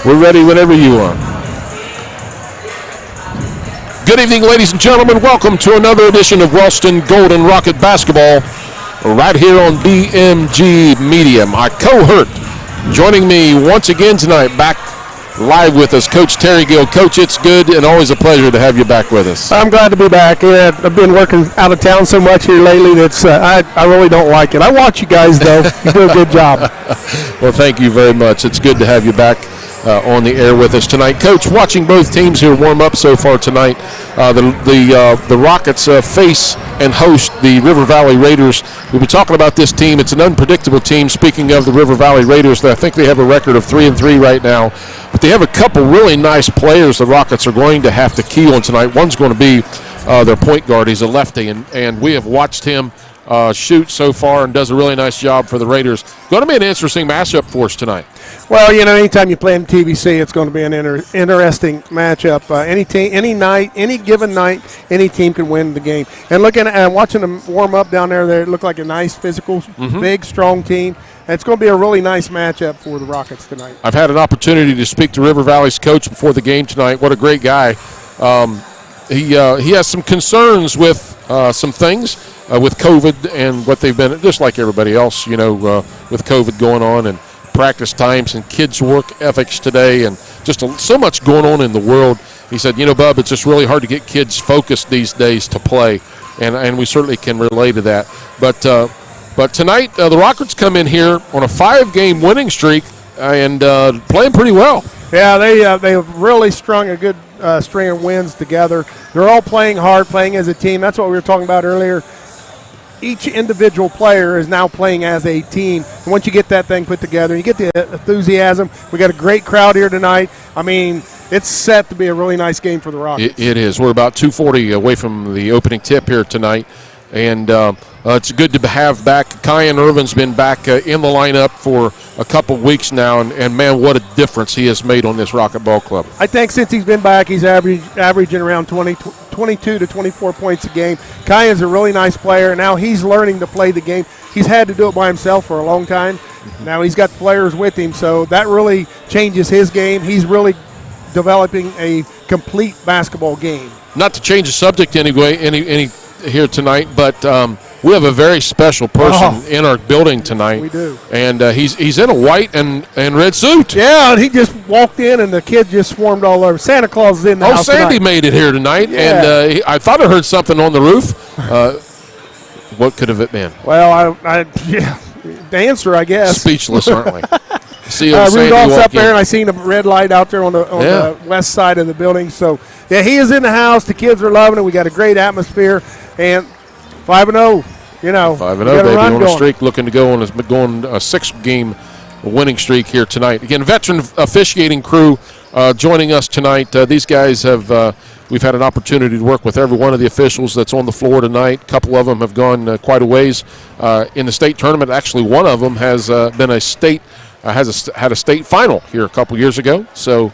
We're ready whenever you are. Good evening, ladies and gentlemen. Welcome to another edition of Wellston Golden Rocket Basketball right here on BMG Media. My co-hurt joining me once again tonight, back live with us, Coach Terry Gill. Coach, it's good and always a pleasure to have you back with us. I'm glad to be back. Yeah, I've been working out of town so much here lately that's I really don't like it. I watch you guys, though. You do a good job. Well, thank you very much. It's good to have you back on the air with us tonight. Coach, watching both teams here warm up so far tonight, the Rockets face and host the River Valley Raiders. We've been talking about this team. It's an unpredictable team. Speaking of the River Valley Raiders, I think they have a record of 3-3 right now, but they have a couple really nice players the Rockets are going to have to key on tonight. One's going to be their point guard. He's a lefty, and we have watched him shoot so far and does a really nice job for the Raiders. Going to be an interesting matchup for us tonight. Well, you know, anytime you play in TVC, it's going to be an interesting matchup. Any given night, any team can win the game. And looking at watching them warm up down there, they look like a nice physical, big, strong team. And it's going to be a really nice matchup for the Rockets tonight. I've had an opportunity to speak to River Valley's coach before the game tonight. What a great guy. He has some concerns with some things with COVID and what they've been, just like everybody else, you know, with COVID going on and practice times and kids' work ethics today and just so much going on in the world. He said, you know, Bub, it's just really hard to get kids focused these days to play, and we certainly can relate to that. But tonight, the Rockets come in here on a 5-game winning streak and playing pretty well. Yeah, they've really strung a good string of wins together. They're all playing hard, playing as a team. That's what we were talking about earlier. Each individual player is now playing as a team. And once you get that thing put together, you get the enthusiasm. We got a great crowd here tonight. I mean, it's set to be a really nice game for the Rockets. It is. We're about 2:40 away from the opening tip here tonight. And it's good to have back. Kyan Irvin's been back in the lineup for a couple weeks now, and man, what a difference he has made on this Rocket Ball Club. I think since he's been back, he's averaging around 22 to 24 points a game. Kyan's a really nice player. Now he's learning to play the game. He's had to do it by himself for a long time. Now he's got players with him, so that really changes his game. He's really developing a complete basketball game. Not to change the subject anyway, any here tonight, but we have a very special person in our building tonight. We do. And he's in a white and red suit. Yeah, and he just walked in, and the kid just swarmed all over. Santa Claus is in the house Sandy tonight. made it here tonight, Yeah. and I thought I heard something on the roof. What could have it been? Well, the answer, I guess. Speechless, aren't we? See Rudolph's up there, and I seen a red light out there on the west side of the building. So, yeah, he is in the house. The kids are loving it. We got a great atmosphere, and 5-0. You know, 5-0, baby, on a streak, looking to go on a 6-game winning streak here tonight. Again, veteran officiating crew joining us tonight. These guys have. We've had an opportunity to work with every one of the officials that's on the floor tonight. A couple of them have gone quite a ways in the state tournament. Actually, one of them has been a state. Had a state final here a couple years ago. So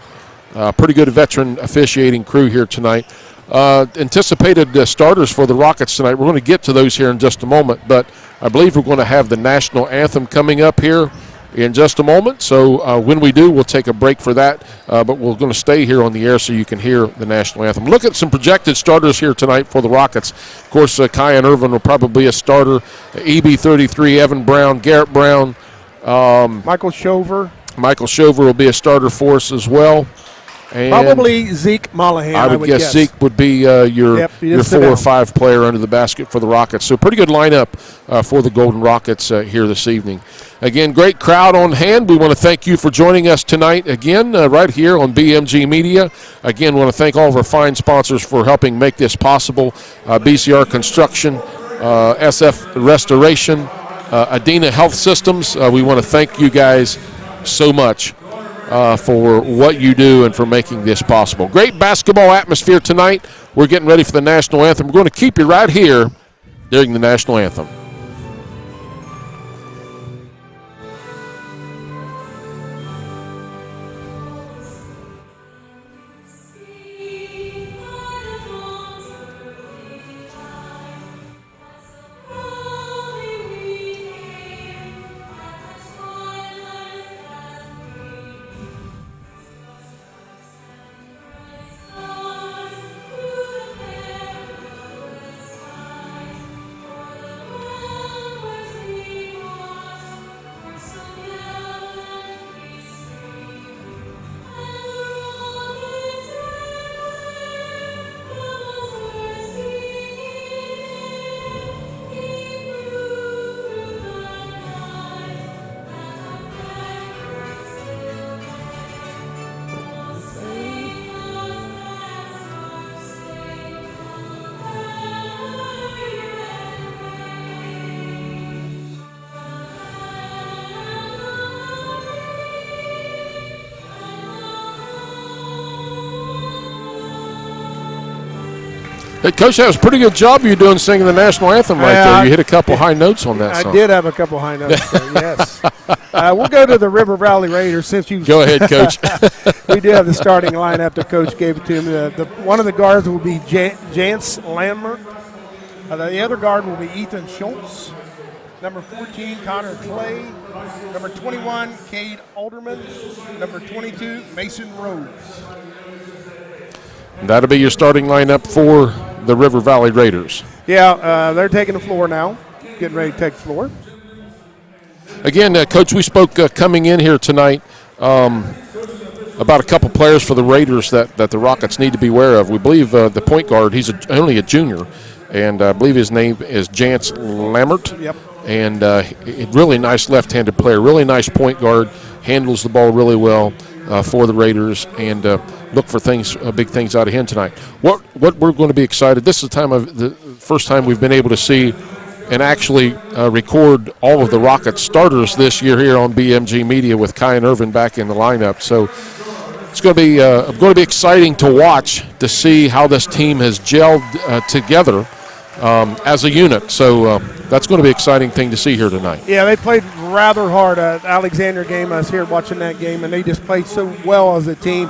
pretty good veteran officiating crew here tonight. Anticipated starters for the Rockets tonight. We're going to get to those here in just a moment, but I believe we're going to have the national anthem coming up here in just a moment. So when we do, we'll take a break for that, but we're going to stay here on the air so you can hear the national anthem. Look at some projected starters here tonight for the Rockets. Of course, Kyan Irvin will probably be a starter. EB33, Evan Brown, Garrett Brown. Michael Shover. Michael Shover will be a starter for us as well. And probably Zeke Mollahan. I would guess Zeke would be your 4 or 5 player under the basket for the Rockets. So pretty good lineup for the Golden Rockets here this evening. Again, great crowd on hand. We want to thank you for joining us tonight again right here on BMG Media. Again, want to thank all of our fine sponsors for helping make this possible. BCR Construction, SF Restoration, Adena Health Systems. We want to thank you guys so much for what you do and for making this possible. Great basketball atmosphere tonight. We're getting ready for the national anthem. We're going to keep you right here during the national anthem. Hey, Coach, that was a pretty good job you doing singing the national anthem right there. You hit a couple high notes on that song. I did have a couple high notes there, yes. We'll go to the River Valley Raiders since you. Go ahead, Coach. We do have the starting lineup. The coach gave it to him. One of the guards will be Jance Lambert. The other guard will be Ethan Schultz. Number 14, Connor Clay. Number 21, Cade Alderman. Number 22, Mason Rhodes. That'll be your starting lineup for the River Valley Raiders. Yeah, they're taking the floor now, getting ready to take the floor. Again, Coach, we spoke coming in here tonight about a couple players for the Raiders that the Rockets need to be aware of. We believe the point guard, he's only a junior, and I believe his name is Jance Lambert. Yep. And really nice left-handed player, really nice point guard, handles the ball really well for the Raiders, and look for big things out of him tonight. What we're going to be excited. This is the first time we've been able to see and actually record all of the Rockets starters this year here on BMG Media with Kyan Irvin back in the lineup. So it's going to be exciting to watch to see how this team has gelled together as a unit. So that's going to be an exciting thing to see here tonight. Yeah, they played rather hard. Alexander game, I was here watching that game, and they just played so well as a team.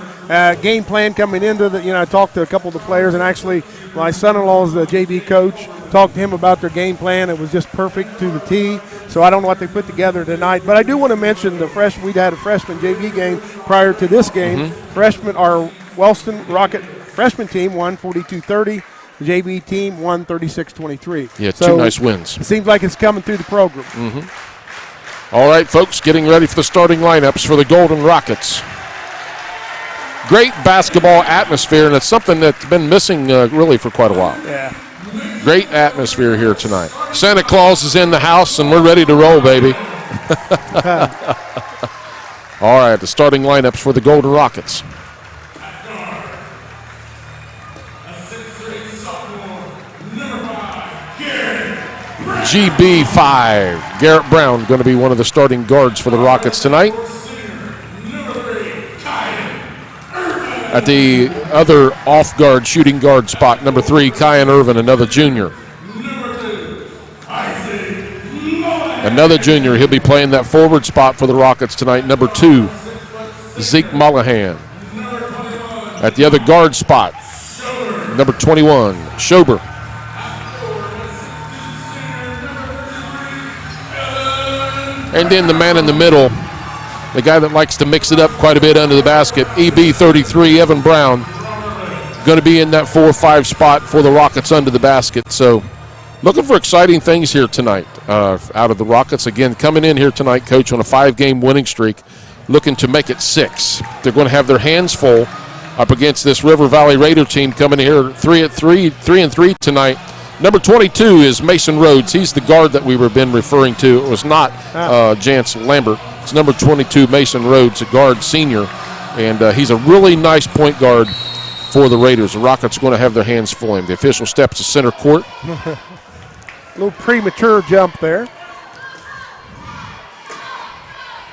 Game plan coming into I talked to a couple of the players, and actually my son-in-law is the JV coach. Talked to him about their game plan. It was just perfect to the T. So I don't know what they put together tonight. But I do want to mention we'd had a freshman JV game prior to this game. Our Wellston Rocket freshman team won 42-30. The JV team won 36-23. Yeah, two nice wins. It seems like it's coming through the program. All right, folks, getting ready for the starting lineups for the Golden Rockets. Great basketball atmosphere, and it's something that's been missing really for quite a while. Yeah. Great atmosphere here tonight. Santa Claus is in the house, and we're ready to roll, baby. All right, the starting lineups for the Golden Rockets. GB5, Garrett Brown, going to be one of the starting guards for the Rockets tonight. At the other off-guard, shooting guard spot, number 3, Kyan Irvin, another junior. Another junior. He'll be playing that forward spot for the Rockets tonight, number 2, Zeke Mullahan. At the other guard spot, number 21, Schober. And then the man in the middle, the guy that likes to mix it up quite a bit under the basket, EB33, Evan Brown, going to be in that 4-5 spot for the Rockets under the basket. So looking for exciting things here tonight out of the Rockets. Again, coming in here tonight, Coach, on a 5-game winning streak, looking to make it 6. They're going to have their hands full up against this River Valley Raider team coming here 3-3 tonight. Number 22 is Mason Rhodes. He's the guard that we've been referring to. It was not Jance Lambert. It's number 22, Mason Rhodes, a guard senior. And he's a really nice point guard for the Raiders. The Rockets are going to have their hands full of him. The official steps to center court. A little premature jump there.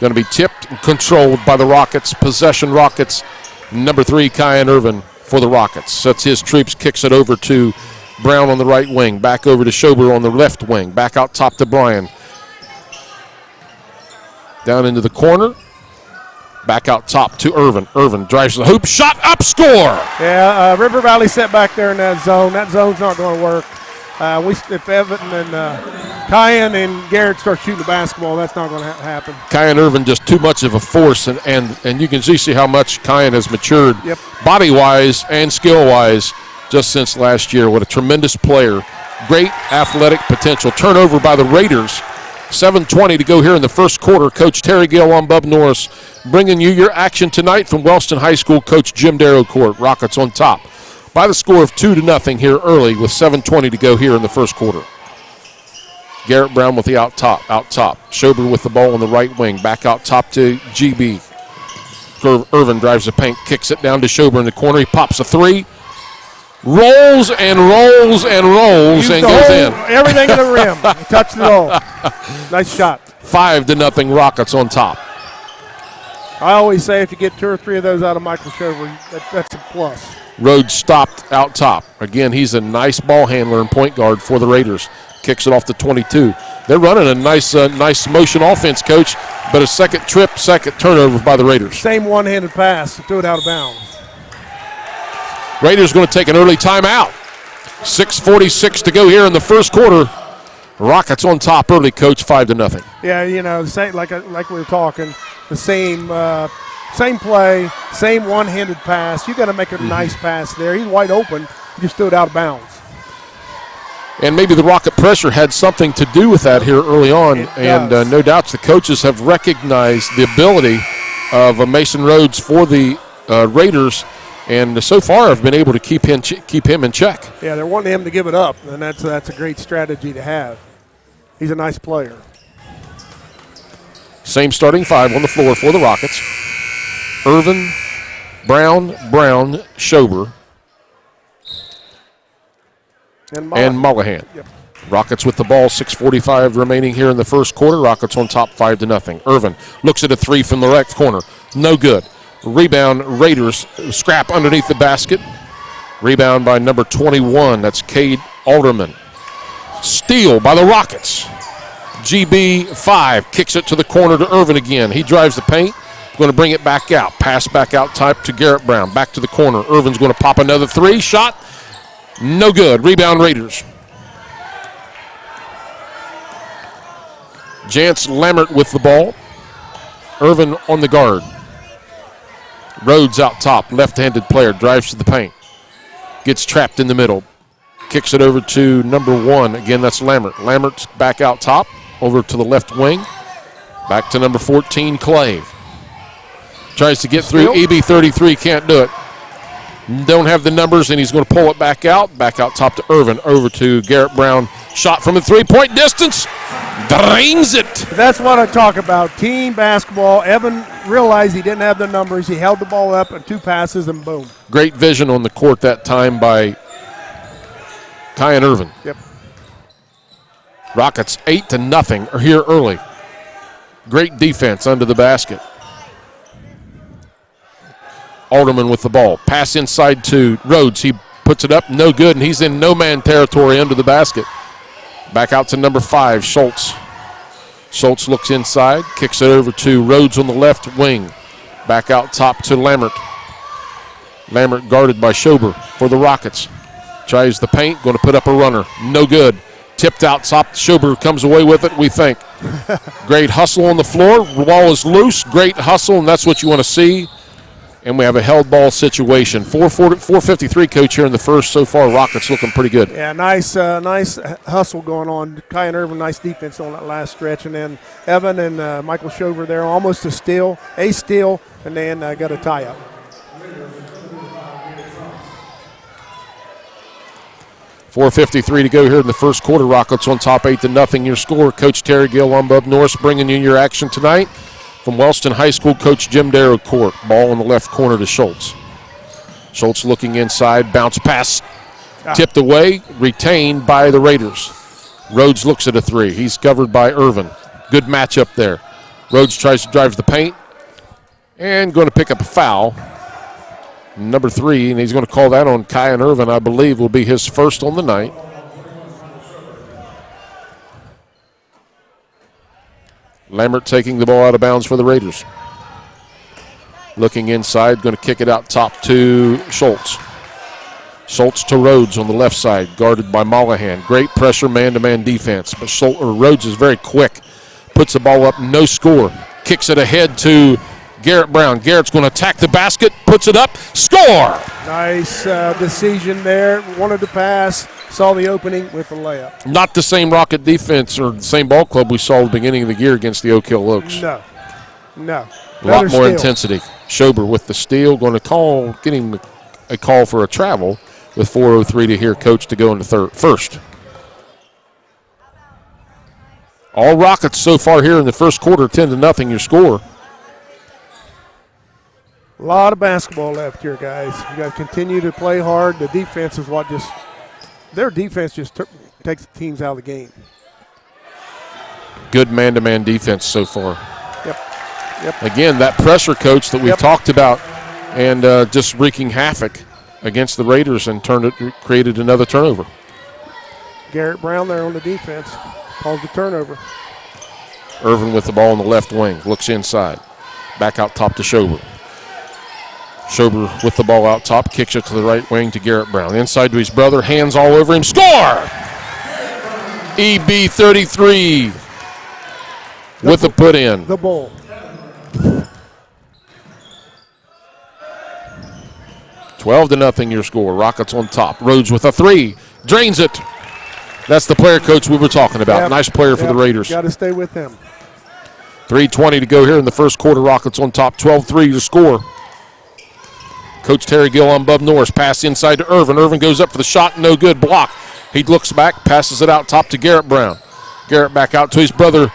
Going to be tipped and controlled by the Rockets. Possession Rockets. Number 3, Kyan Irvin for the Rockets. Sets his troops, kicks it over to Brown on the right wing, back over to Schober on the left wing, back out top to Bryan. Down into the corner, back out top to Irvin. Irvin drives the hoop, shot up, score! Yeah, River Valley set back there in that zone. That zone's not going to work. If Evan and Kyan and Garrett start shooting the basketball, that's not going to happen. Kyan Irvin just too much of a force, and you can see how much Kyan has matured body-wise and skill-wise just since last year. What a tremendous player. Great athletic potential. Turnover by the Raiders. 7:20 to go here in the first quarter. Coach Terry Gale on Bub Norris bringing you your action tonight from Wellston High School. Coach Jim Darrow Court. Rockets on top by the score of 2-0 here early with 7:20 to go here in the first quarter. Garrett Brown with the out top. Schober with the ball on the right wing. Back out top to GB. Irvin drives the paint, kicks it down to Schober in the corner. He pops a 3. Rolls and rolls and rolls and goes in. Everything in the rim. Touched it all. Nice shot. 5-0 Rockets on top. I always say if you get 2 or 3 of those out of Michael Shover, that's a plus. Rhodes stopped out top. Again, he's a nice ball handler and point guard for the Raiders. Kicks it off to 22. They're running a nice motion offense, Coach, but a second turnover by the Raiders. Same one-handed pass to throw it out of bounds. Raiders going to take an early timeout. 6:46 to go here in the first quarter. Rockets on top early, Coach, 5-0. Yeah, same, like we were talking, the same play, same one-handed pass. You got to make a nice pass there. He's wide open. You just threw it out of bounds. And maybe the Rocket pressure had something to do with that here early on. And no doubt the coaches have recognized the ability of Mason Rhodes for the Raiders, and so far have been able to keep him in check. Yeah, they're wanting him to give it up, and that's a great strategy to have. He's a nice player. Same starting 5 on the floor for the Rockets. Irvin, Brown, Schober, and Mullahan. Yep. Rockets with the ball, 6:45 remaining here in the first quarter. Rockets on top 5-0. Irvin looks at a 3 from the left corner. No good. Rebound, Raiders. Scrap underneath the basket. Rebound by number 21. That's Cade Alderman. Steal by the Rockets. GB5 kicks it to the corner to Irvin again. He drives the paint. Going to bring it back out. Pass back out type to Garrett Brown. Back to the corner. Irvin's going to pop another 3. Shot. No good. Rebound, Raiders. Jance Lammert with the ball. Irvin on the guard. Rhodes out top. Left-handed player. Drives to the paint. Gets trapped in the middle. Kicks it over to number 1. Again, that's Lammert. Lammert's back out top. Over to the left wing. Back to number 14, Clave. Tries to get through. EB33 can't do it. Don't have the numbers, and he's going to pull it back out top to Irvin. Over to Garrett Brown. Shot from the 3-point distance. Drains it. That's what I talk about. Team basketball. Evan realized he didn't have the numbers. He held the ball up and 2 passes, and boom. Great vision on the court that time by Kyan Irvin. Yep. Rockets 8-0 are here early. Great defense under the basket. Alderman with the ball. Pass inside to Rhodes. He puts it up. No good, and he's in no-man territory under the basket. Back out to number 5, Schultz. Schultz looks inside. Kicks it over to Rhodes on the left wing. Back out top to Lammert. Lammert guarded by Schober for the Rockets. Tries the paint. Going to put up a runner. No good. Tipped out top. Schober comes away with it, we think. Great hustle on the floor. The ball is loose. Great hustle, and that's what you want to see. And we have a held ball situation. 4:53, Coach, here in the first. So far, Rockets looking pretty good. Yeah, nice hustle going on. Kyan Irvin, nice defense on that last stretch. And then Evan and Michael Schover there, almost a steal, and then got a tie-up. .453 to go here in the first quarter. Rockets on top 8-0. Your score. Coach Terry Gill on Bub Norris bringing you your action tonight. From Wellston High School, Coach Jim Darrow court. Ball in the left corner to Schultz. Schultz looking inside. Bounce pass. Tipped away. Retained by the Raiders. Rhodes looks at a 3. He's covered by Irvin. Good matchup there. Rhodes tries to drive the paint. And going to pick up a foul. Number 3, and he's going to call that on Kyan Irvin, I believe, will be his first on the night. Lammert taking the ball out of bounds for the Raiders. Looking inside, going to kick it out top to Schultz. Schultz to Rhodes on the left side, guarded by Mullahan. Great pressure, man-to-man defense. But Rhodes is very quick. Puts the ball up, no score. Kicks it ahead to Garrett Brown. Garrett's going to attack the basket, puts it up, score! Nice decision there. Wanted to pass, saw the opening with the layup. Not the same Rocket defense or the same ball club we saw at the beginning of the year against the Oak Hill Oaks. No. A lot more intensity. Schober with the steal, going to getting a call for a travel with 4:03 to hear Coach to go into first. All Rockets so far here in the first quarter, 10-0 your score. A lot of basketball left here, guys. You got to continue to play hard. The defense is their defense just takes the teams out of the game. Good man-to-man defense so far. Yep. Yep. Again, that pressure coach that we've talked about, and just wreaking havoc against the Raiders and created another turnover. Garrett Brown there on the defense calls the turnover. Irvin with the ball on the left wing, looks inside. Back out top to Schober. Schober with the ball out top, kicks it to the right wing to Garrett Brown. Inside to his brother, hands all over him, score! EB 33 with the put in. The Bull. $12-0 your score. Rockets on top. Rhodes with a three. Drains it. That's the player coach we were talking about. Yep. Nice player for the Raiders. Got to stay with him. 3:20 to go here in the first quarter. Rockets on top. 12-3 your score. Coach Terry Gill on Bub Norris. Pass inside to Irvin. Irvin goes up for the shot. No good. Block. He looks back. Passes it out top to Garrett Brown. Garrett back out to his brother,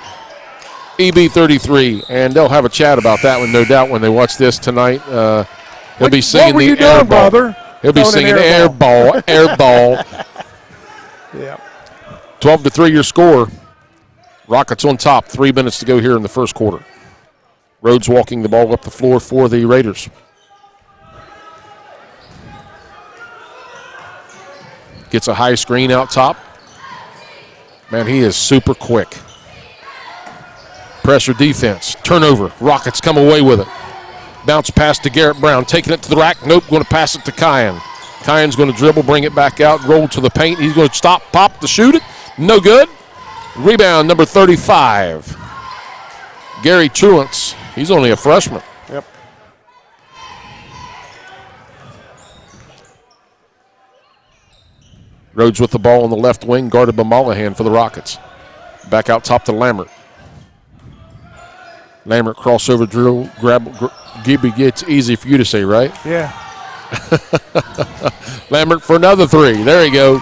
EB 33. And they'll have a chat about that one, no doubt, when they watch this tonight. He'll be singing what were you the air doing, ball. brother? He'll be singing air ball, air ball. Yeah. 12-3 your score. Rockets on top. 3 minutes to go here in the first quarter. Rhodes walking the ball up the floor for the Raiders. Gets a high screen out top. Man, he is super quick. Pressure defense. Turnover. Rockets come away with it. Bounce pass to Garrett Brown. Taking it to the rack. Nope. Going to pass it to Kyan. Kyan's going to dribble, bring it back out, roll to the paint. He's going to stop, pop to shoot it. No good. Rebound number 35. Gary Truance. He's only a freshman. Yep. Rhodes with the ball on the left wing, guarded by Mollahan for the Rockets. Back out top to Lambert. Lambert crossover drill, Gibby gets easy for you to say, right? Yeah. Lambert for another three. There you go.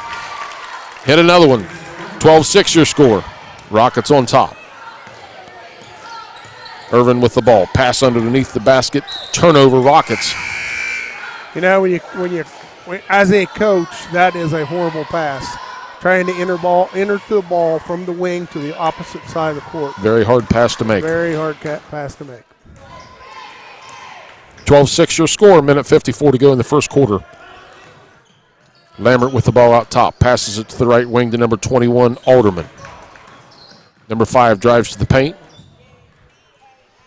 Hit another one. 12-6 your score. Rockets on top. Irvin with the ball. Pass underneath the basket. Turnover, Rockets. You know, as a coach, that is a horrible pass. Trying to enter the ball from the wing to the opposite side of the court. Very hard pass to make. Very hard pass to make. 12-6 your score. Minute 54 to go in the first quarter. Lambert with the ball out top. Passes it to the right wing to number 21, Alderman. Number 5 drives to the paint.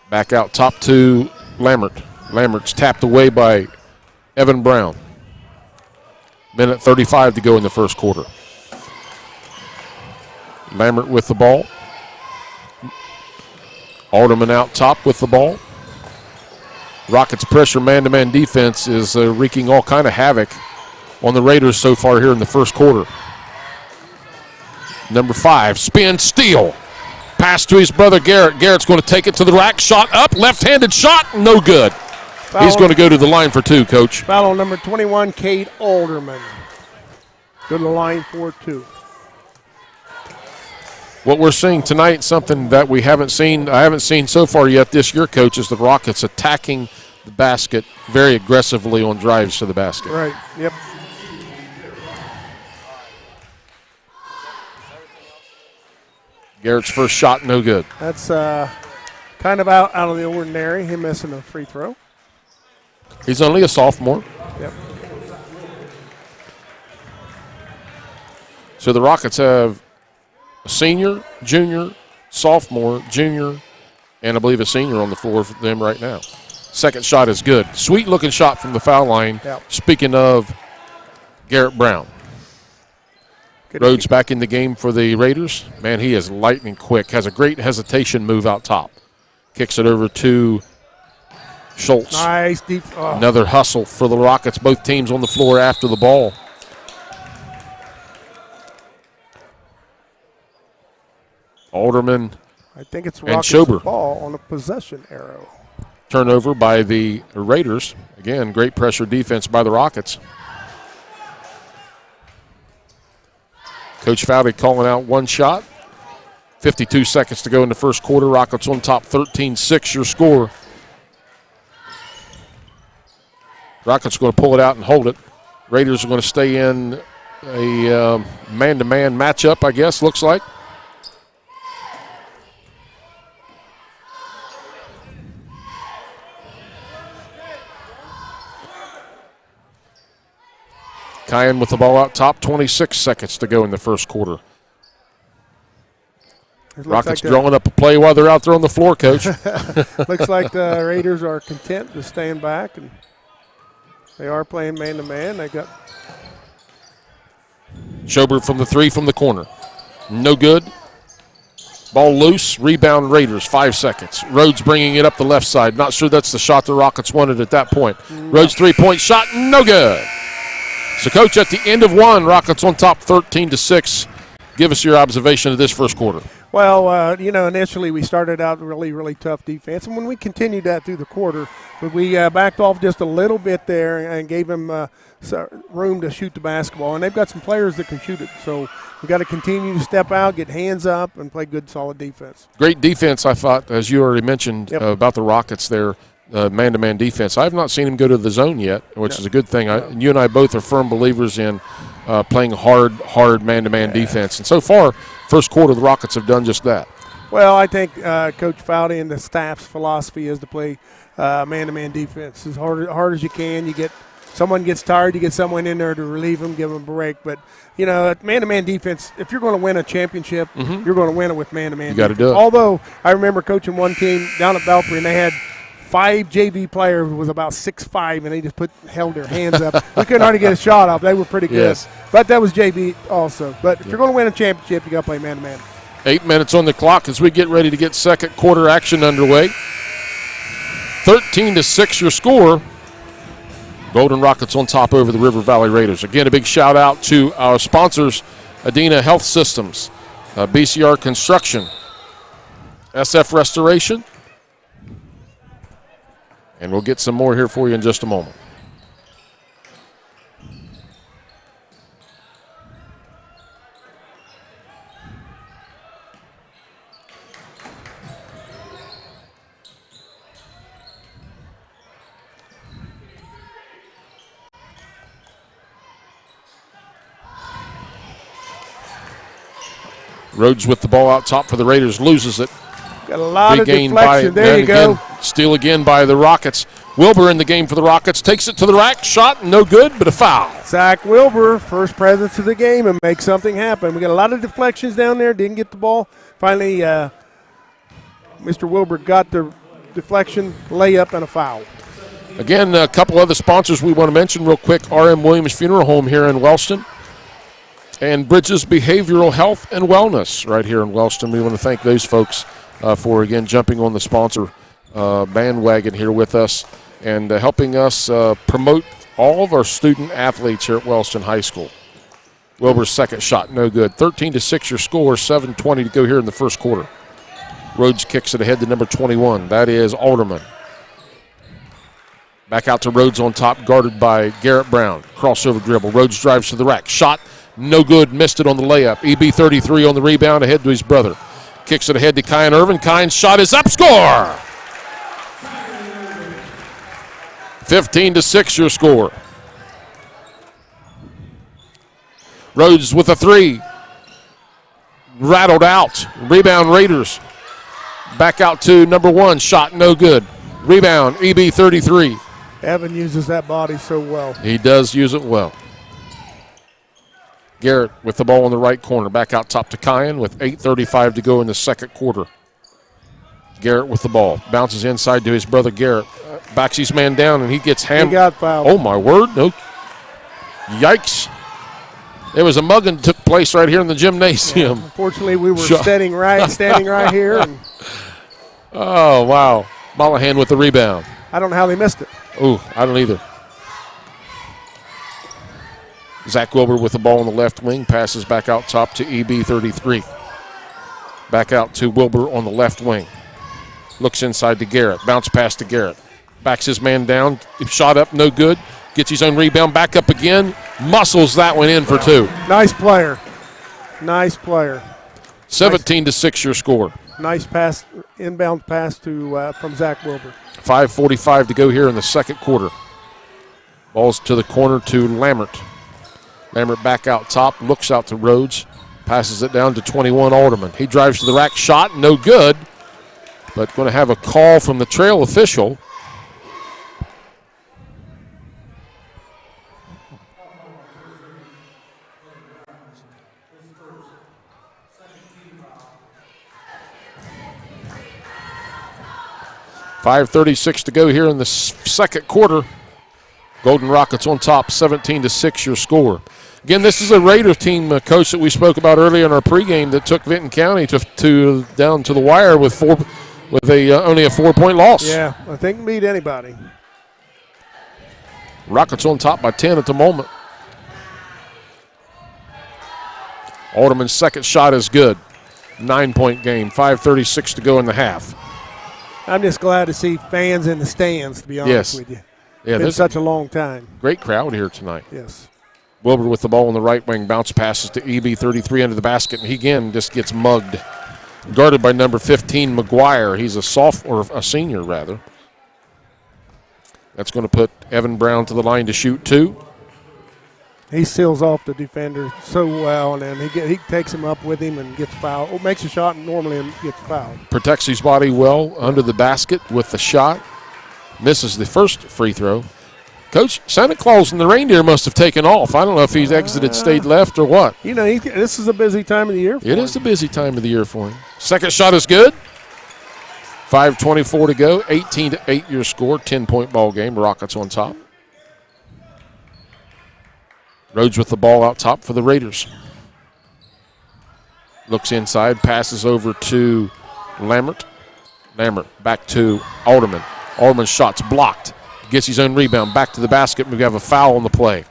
Back out top to Lambert. Lambert's tapped away by Evan Brown. Minute 35 to go in the first quarter. Lambert with the ball. Alderman out top with the ball. Rockets pressure man-to-man defense is wreaking all kind of havoc on the Raiders so far here in the first quarter. Number 5, spin, steal. Pass to his brother Garrett. Garrett's going to take it to the rack. Shot up, left-handed shot, no good. Foul. He's going to go to the line for 2, Coach. Foul on number 21, Cade Alderman. Go to the line for 2. What we're seeing tonight, something that I haven't seen so far yet this year, Coach, is the Rockets attacking the basket very aggressively on drives to the basket. Right, yep. Garrett's first shot, no good. That's kind of out of the ordinary, him missing a free throw. He's only a sophomore. Yep. So the Rockets have a senior, junior, sophomore, junior, and I believe a senior on the floor for them right now. Second shot is good. Sweet-looking shot from the foul line. Yep. Speaking of Garrett Brown. Rhodes back in the game for the Raiders. Man, he is lightning quick. Has a great hesitation move out top. Kicks it over to Schultz. Nice deep. Oh. Another hustle for the Rockets. Both teams on the floor after the ball. Alderman I think it's and Rockets Schober. Ball on a possession arrow. Turnover by the Raiders. Again, great pressure defense by the Rockets. Coach Fowdy calling out one shot. 52 seconds to go in the first quarter. Rockets on top, 13-6 your score. Rockets are going to pull it out and hold it. Raiders are going to stay in a man-to-man matchup, I guess, looks like. Kyan with the ball out top, 26 seconds to go in the first quarter. Rockets drawing up a play while they're out there on the floor, Coach. Looks like the Raiders are content to stand back, and they are playing man-to-man. They got Schobert from the three from the corner. No good. Ball loose. Rebound Raiders, 5 seconds. Rhodes bringing it up the left side. Not sure that's the shot the Rockets wanted at that point. Rhodes three-point shot, no good. So, Coach, at the end of one, Rockets on top 13-6. Give us your observation of this first quarter. Well, initially we started out really, really tough defense, and when we continued that through the quarter, but we backed off just a little bit there and gave them room to shoot the basketball, and they've got some players that can shoot it. So we got to continue to step out, get hands up, and play good, solid defense. Great defense, I thought, as you already mentioned about the Rockets there, man-to-man defense. I have not seen him go to the zone yet, which is a good thing. You and I both are firm believers in playing hard man-to-man defense. And so far, first quarter, the Rockets have done just that. Well, I think Coach Foudy and the staff's philosophy is to play man-to-man defense as hard as you can. You get someone gets tired, you get someone in there to relieve them, give them a break. But, man-to-man defense, if you're going to win a championship, you're going to win it with man-to-man defense. You got to do it. Although I remember coaching one team down at Belpre, and they had 5 JV players who was about 6'5", and they just held their hands up. We couldn't hardly get a shot off. They were pretty good. Yes. But that was JV also. But if you're going to win a championship, you got to play man-to-man. 8 minutes on the clock as we get ready to get second quarter action underway. 13-6 your score. Golden Rockets on top over the River Valley Raiders. Again, a big shout out to our sponsors, Adina Health Systems, BCR Construction, SF Restoration, and we'll get some more here for you in just a moment. Rhodes with the ball out top for the Raiders, loses it. Got a lot of deflection. There you go. Steal again by the Rockets. Wilbur in the game for the Rockets. Takes it to the rack. Shot, no good, but a foul. Zach Wilbur, first presence of the game, and makes something happen. We got a lot of deflections down there. Didn't get the ball. Finally, Mr. Wilbur got the deflection, layup, and a foul. Again, a couple other sponsors we want to mention real quick. R.M. Williams Funeral Home here in Wellston. And Bridges Behavioral Health and Wellness right here in Wellston. We want to thank those folks for, again, jumping on the sponsor bandwagon here with us and helping us promote all of our student athletes here at Wellston High School. Wilbur's second shot, no good. 13-6 your score, 7:20 to go here in the first quarter. Rhodes kicks it ahead to number 21. That is Alderman. Back out to Rhodes on top, guarded by Garrett Brown. Crossover dribble. Rhodes drives to the rack. Shot. No good, missed it on the layup. EB33 on the rebound, ahead to his brother. Kicks it ahead to Kyan Irvin. Kyan's shot is up, score! 15-6 your score. Rhodes with a three. Rattled out. Rebound Raiders. Back out to number one. Shot no good. Rebound EB33. Evan uses that body so well. He does use it well. Garrett with the ball in the right corner. Back out top to Kyan with 8:35 to go in the second quarter. Garrett with the ball. Bounces inside to his brother Garrett. Backs his man down, and he gets hammered. He got fouled. Oh, my word. No. Yikes. There was a mugging that took place right here in the gymnasium. Yeah, unfortunately, we were standing right here. And oh, wow. Mollahan with the rebound. I don't know how they missed it. Ooh, I don't either. Zach Wilbur with the ball on the left wing, passes back out top to EB33. Back out to Wilbur on the left wing. Looks inside to Garrett. Bounce pass to Garrett. Backs his man down. Shot up, no good. Gets his own rebound, back up again. Muscles that one in for two. Nice player. Nice player. 17-6 your score. Nice pass, inbound pass to from Zach Wilbur. 5:45 to go here in the second quarter. Ball's to the corner to Lammert. Lammert back out top, looks out to Rhodes, passes it down to 21 Alderman. He drives to the rack, shot, no good, but going to have a call from the trail official. 5:36 to go here in the second quarter. Golden Rockets on top, 17-6 your score. Again, this is a Raiders team, Coach, that we spoke about earlier in our pregame that took Vinton County to down to the wire with only a 4-point loss. Yeah, I think can beat anybody. Rockets on top by 10 at the moment. Alderman's second shot is good. 9-point game, 5:36 to go in the half. I'm just glad to see fans in the stands, to be honest with you. Yeah, it's been such a long time. Great crowd here tonight. Yes. Wilbur with the ball on the right wing, bounce passes to EB33 under the basket, and he again just gets mugged. Guarded by number 15, McGuire. He's a senior rather. That's going to put Evan Brown to the line to shoot 2. He seals off the defender so well, and then he takes him up with him and gets fouled. Or makes a shot and normally gets fouled. Protects his body well under the basket with the shot. Misses the first free throw. Coach, Santa Claus and the reindeer must have taken off. I don't know if he's exited, stayed left, or what. You know, this is a busy time of the year for him. It is a busy time of the year for him. Second shot is good. 5:24 to go. 18-8 your score. 10-point ball game. Rockets on top. Rhodes with the ball out top for the Raiders. Looks inside. Passes over to Lambert. Lambert back to Alderman. Alderman's shot's blocked. Gets his own rebound. Back to the basket. We have a foul on the play.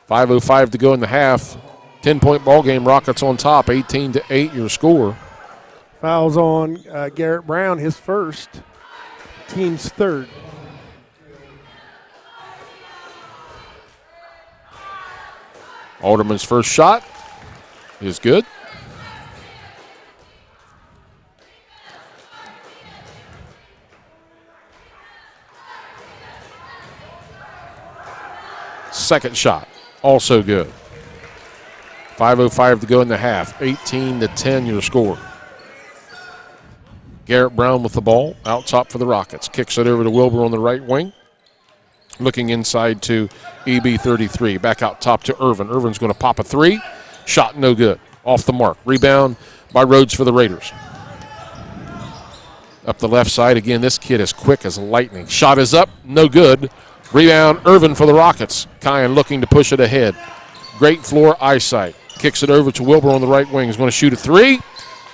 5:05 to go in the half. 10-point ball game. Rockets on top. 18-8 your score. Fouls on Garrett Brown, his first. Team's third. Alderman's first shot is good. Second shot, also good. 5:05 to go in the half. 18-10 your score. Garrett Brown with the ball out top for the Rockets. Kicks it over to Wilbur on the right wing. Looking inside to EB33. Back out top to Irvin. Irvin's going to pop a 3. Shot no good. Off the mark. Rebound by Rhodes for the Raiders. Up the left side again. This kid is quick as lightning. Shot is up. No good. Rebound Irvin for the Rockets. Kyan looking to push it ahead. Great floor eyesight. Kicks it over to Wilbur on the right wing. He's going to shoot a 3.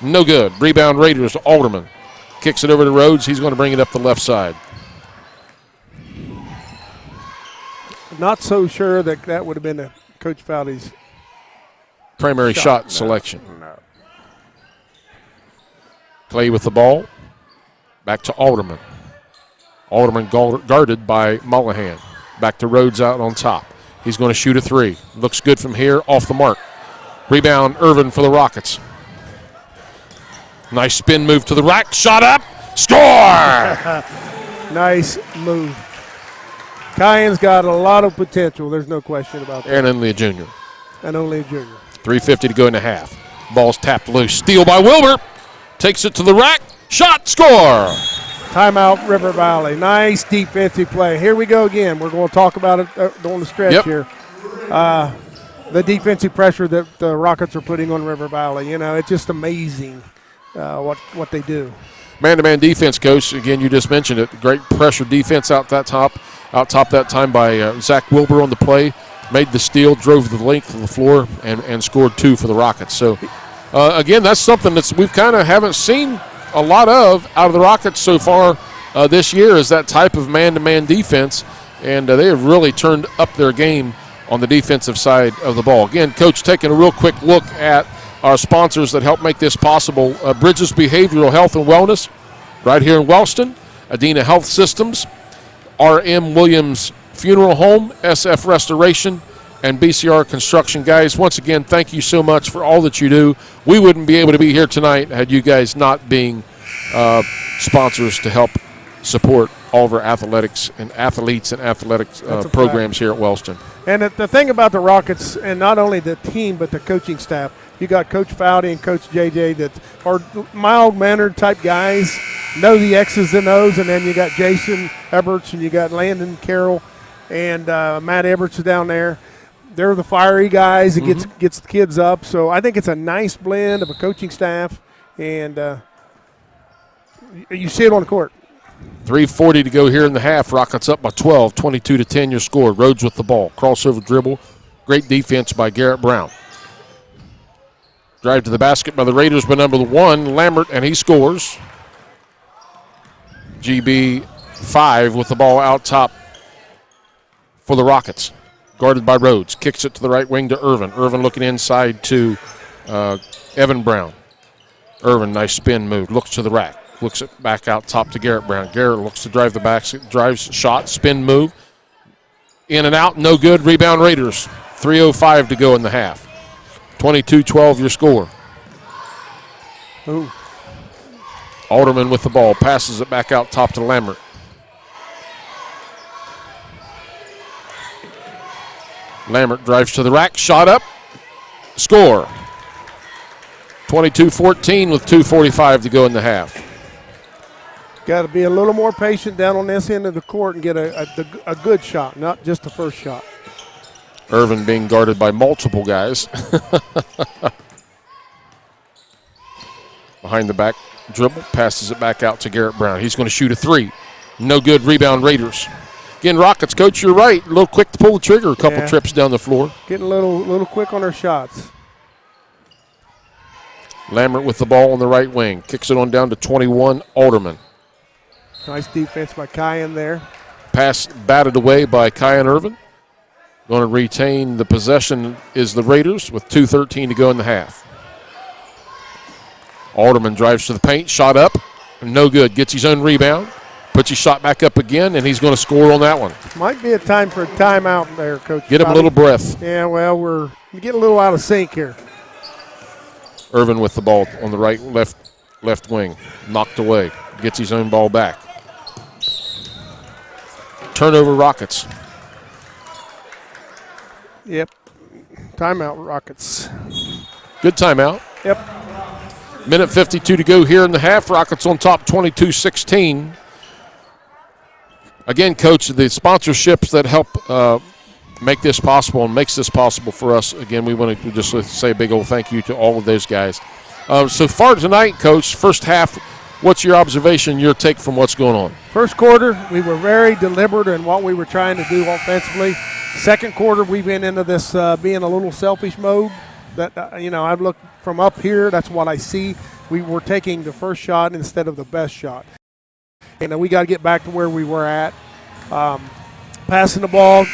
No good. Rebound Raiders to Alderman. Kicks it over to Rhodes. He's going to bring it up the left side. Not so sure that would have been Coach Fowley's primary shot selection. No. Clay with the ball. Back to Alderman. Alderman guarded by Mullahan. Back to Rhodes out on top. He's going to shoot a 3. Looks good from here. Off the mark. Rebound Irvin for the Rockets. Nice spin move to the rack. Shot up. Score! Nice move. Kyan's got a lot of potential. There's no question about that. And only a junior. And only a junior. 3:50 to go in the half. Ball's tapped loose. Steal by Wilbur. Takes it to the rack. Shot. Score! Timeout, River Valley. Nice defensive play. Here we go again. We're going to talk about it on the stretch here. The defensive pressure that the Rockets are putting on River Valley. You know, it's just amazing what they do. Man-to-man defense, Coach. Again, you just mentioned it. Great pressure defense out top that time by Zach Wilbur on the play. Made the steal, drove the length of the floor, and scored 2 for the Rockets. So, again, that's something that we kind of haven't seen a lot of out of the Rockets so far this year, is that type of man-to-man defense. And they have really turned up their game on the defensive side of the ball. Again, Coach, taking a real quick look at our sponsors that help make this possible. Bridges Behavioral Health and Wellness right here in Wellston. Adina Health Systems. R.M. Williams Funeral Home. SF Restoration. And BCR Construction. Guys, once again, thank you so much for all that you do. We wouldn't be able to be here tonight had you guys not being sponsors to help support all of our athletics and athletes and athletics programs here at Wellston. And the thing about the Rockets, and not only the team but the coaching staff, you got Coach Fowdy and Coach JJ that are mild-mannered type guys, know the X's and O's, and then you got Jason Eberts and you got Landon Carroll and Matt Eberts down there. They're the fiery guys that gets the kids up. So I think it's a nice blend of a coaching staff And you see it on the court. 3:40 to go here in the half. Rockets up by 12, 22-10 your score. Rhodes with the ball. Crossover dribble. Great defense by Garrett Brown. Drive to the basket by the Raiders by number 1, Lambert, and he scores. GB 5 with the ball out top for the Rockets. Guarded by Rhodes. Kicks it to the right wing to Irvin. Irvin looking inside to Evan Brown. Irvin, nice spin move. Looks to the rack. Looks it back out top to Garrett Brown. Garrett looks to drive the basket. Drives, shot, spin move. In and out, no good. Rebound Raiders. 3:05 to go in the half. 22-12 your score. Ooh. Alderman with the ball. Passes it back out top to Lambert. Lambert drives to the rack. Shot up. Score. 22-14 with 2:45 to go in the half. Got to be a little more patient down on this end of the court and get a good shot, not just the first shot. Irvin being guarded by multiple guys. Behind the back dribble, passes it back out to Garrett Brown. He's going to shoot a 3. No good. Rebound Raiders. Again, Rockets, coach, you're right. A little quick to pull the trigger. A couple trips down the floor. Getting a little quick on their shots. Lambert with the ball on the right wing. Kicks it on down to 21, Alderman. Nice defense by Kyan there. Pass batted away by Kyan Irvin. Going to retain the possession is the Raiders with 2:13 to go in the half. Alderman drives to the paint, shot up, no good. Gets his own rebound, puts his shot back up again, and he's going to score on that one. Might be a time for a timeout there, Coach. Get him a little breath. Yeah, well, we're getting a little out of sync here. Irvin with the ball on the left wing, knocked away. Gets his own ball back. Turnover Rockets. Yep. Timeout Rockets. Good timeout. Yep. Minute 52 to go here in the half. Rockets on top 22-16. Again, Coach, the sponsorships that help make this possible and makes this possible for us, again, we want to just say a big old thank you to all of those guys. So far tonight, Coach, first half, what's your observation, your take from what's going on? First quarter, we were very deliberate in what we were trying to do offensively. Second quarter, we've been into this being a little selfish mode. That I've looked from up here. That's what I see. We were taking the first shot instead of the best shot. And we got to get back to where we were at. Passing the ball,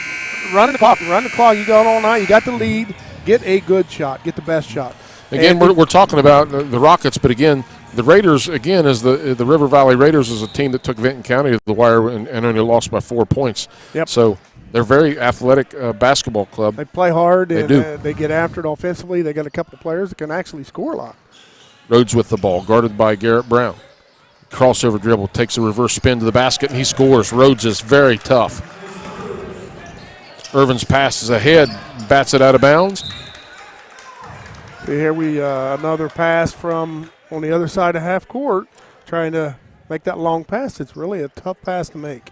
running the clock. You got all night. You got the lead. Get a good shot. Get the best shot. Again, we're talking about the Rockets, but again, the Raiders, again, is the River Valley Raiders is a team that took Vinton County to the wire and only lost by 4 points. Yep. So they're a very athletic basketball club. They play hard. They and do. They get after it offensively. They got a couple of players that can actually score a lot. Rhodes with the ball, guarded by Garrett Brown. Crossover dribble, takes a reverse spin to the basket, and he scores. Rhodes is very tough. Irvin's pass is ahead, bats it out of bounds. See here we another pass from on the other side of half court, trying to make that long pass. It's really a tough pass to make.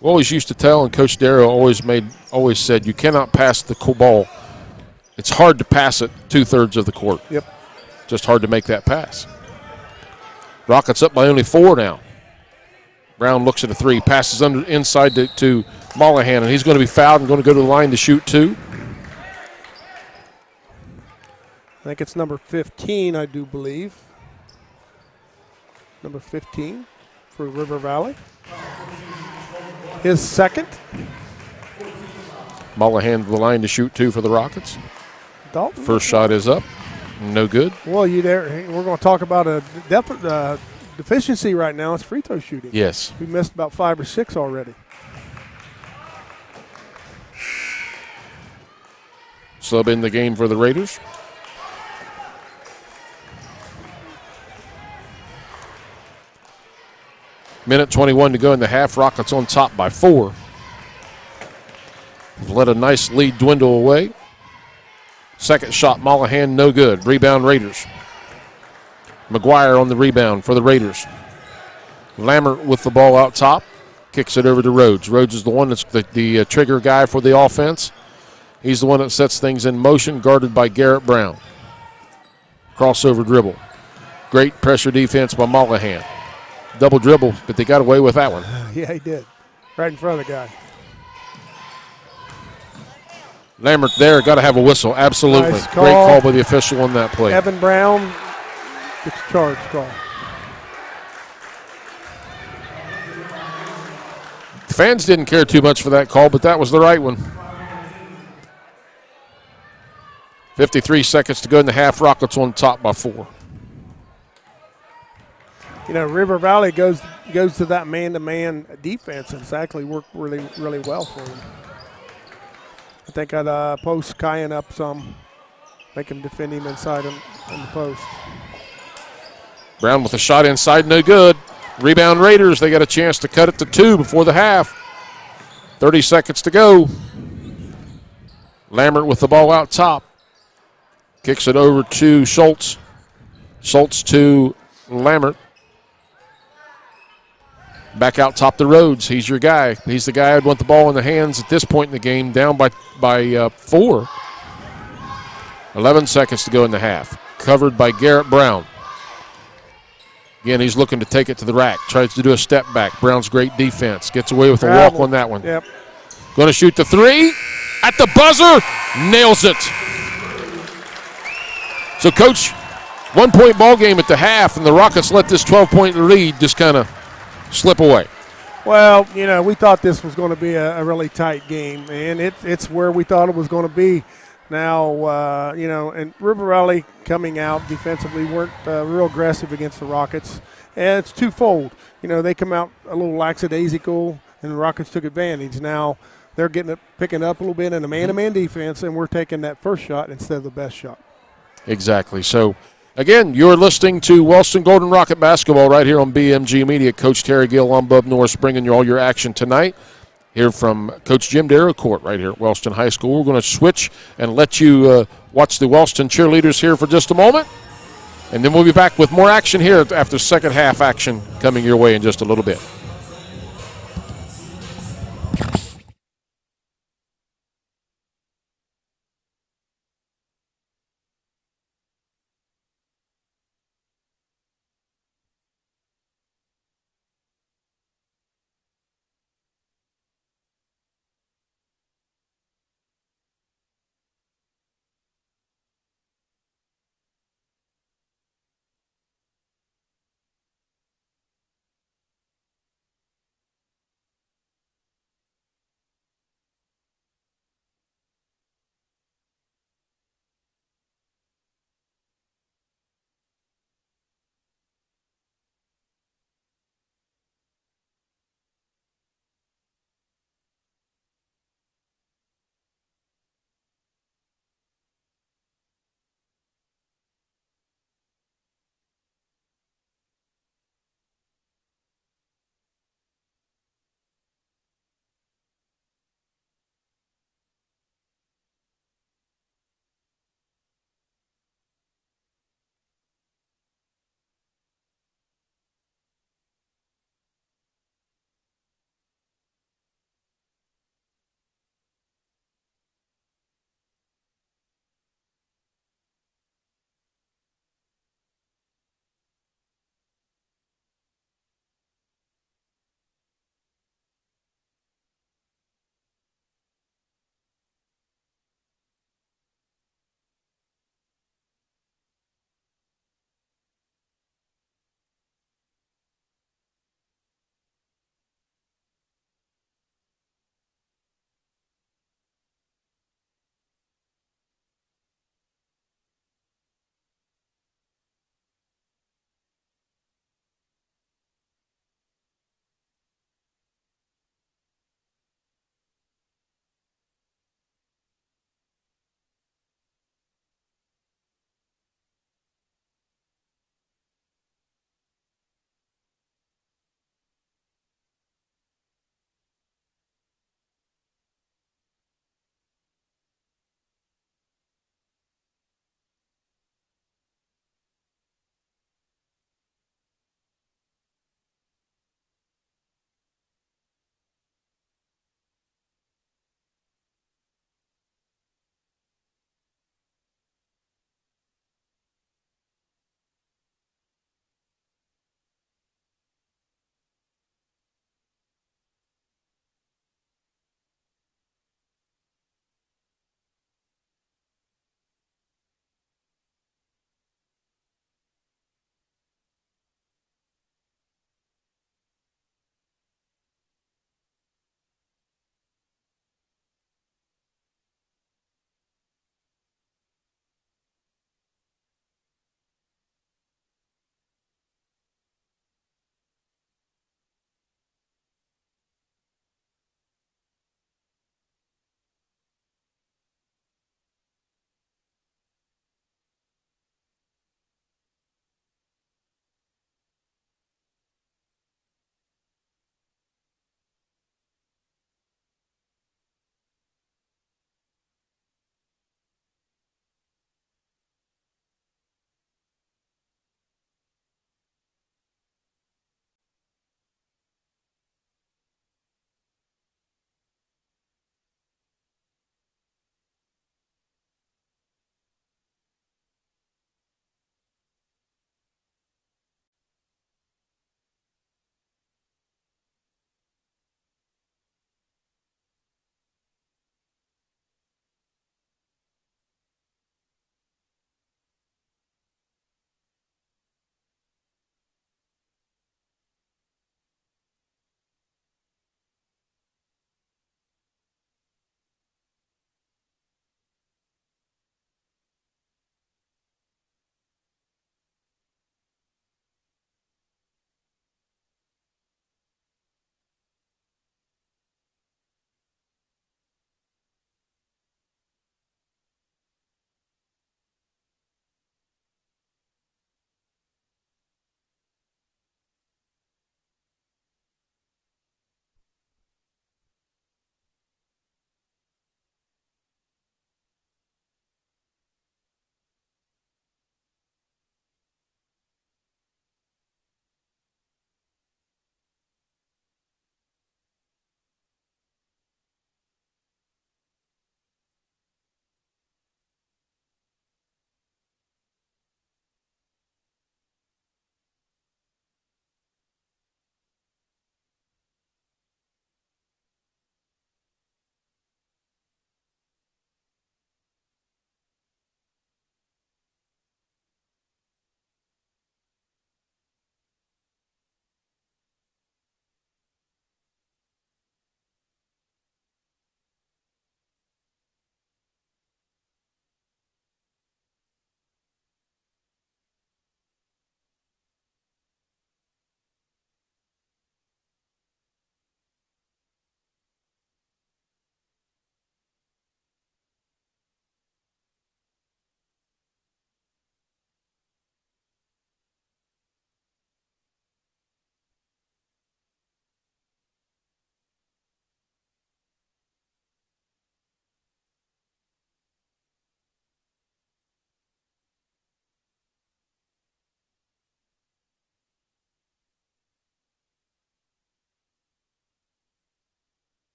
We always used to tell, and Coach Darrow always said, you cannot pass the ball. It's hard to pass it 2/3 of the court. Yep. Just hard to make that pass. Rockets up by only 4 now. Brown looks at a 3, passes inside to Mollahan, and he's going to be fouled and going to go to the line to shoot 2. I think it's number 15, I do believe. Number 15 for River Valley. His second. Mollahan to the line to shoot 2 for the Rockets. Dalton. First shot is up. No good. Well, we're going to talk about a deficiency right now. It's free throw shooting. Yes. We missed about 5 or 6 already. Sub in the game for the Raiders. Minute 21 to go in the half. Rockets on top by 4. They've let a nice lead dwindle away. Second shot, Mollahan, no good. Rebound Raiders. McGuire on the rebound for the Raiders. Lambert with the ball out top. Kicks it over to Rhodes. Rhodes is the one that's the trigger guy for the offense. He's the one that sets things in motion, guarded by Garrett Brown. Crossover dribble. Great pressure defense by Mollahan. Double dribble, but they got away with that one. Yeah, he did. Right in front of the guy. Lambert there, got to have a whistle. Absolutely. Nice call. Great call by the official on that play. Evan Brown gets charged call. The fans didn't care too much for that call, but that was the right one. 53 seconds to go in the half. Rockets on top by 4. You know, River Valley goes to that man-to-man defense and it's actually worked really, really well for them. I think I'd post Kyan up some, make him defend him inside him in the post. Brown with a shot inside, no good. Rebound Raiders, they got a chance to cut it to 2 before the half. 30 seconds to go. Lambert with the ball out top. Kicks it over to Schultz. Schultz to Lambert. Back out top the Rhodes. He's your guy. He's the guy I'd want the ball in the hands at this point in the game, down by 4. 11 seconds to go in the half. Covered by Garrett Brown. Again, he's looking to take it to the rack. Tries to do a step back. Brown's great defense. Gets away with a walk on that one. Yep. Going to shoot the 3. At the buzzer. Nails it. So, Coach, 1-point ball game at the half, and the Rockets let this 12-point lead just kind of slip away. Well, you know, we thought this was going to be a really tight game, and it's where we thought it was going to be. Now, you know, and River Valley coming out defensively weren't real aggressive against the Rockets, and it's twofold. You know, they come out a little lackadaisical, and the Rockets took advantage. Now they're picking up a little bit in a man-to-man defense, and we're taking that first shot instead of the best shot. Exactly. So, again, you're listening to Wellston Golden Rocket basketball right here on BMG Media. Coach Terry Gill, I'm Bub Norris, bringing you all your action tonight. Here from Coach Jim Darrow-Court right here at Wellston High School. We're going to switch and let you watch the Wellston cheerleaders here for just a moment. And then we'll be back with more action here after second half action coming your way in just a little bit.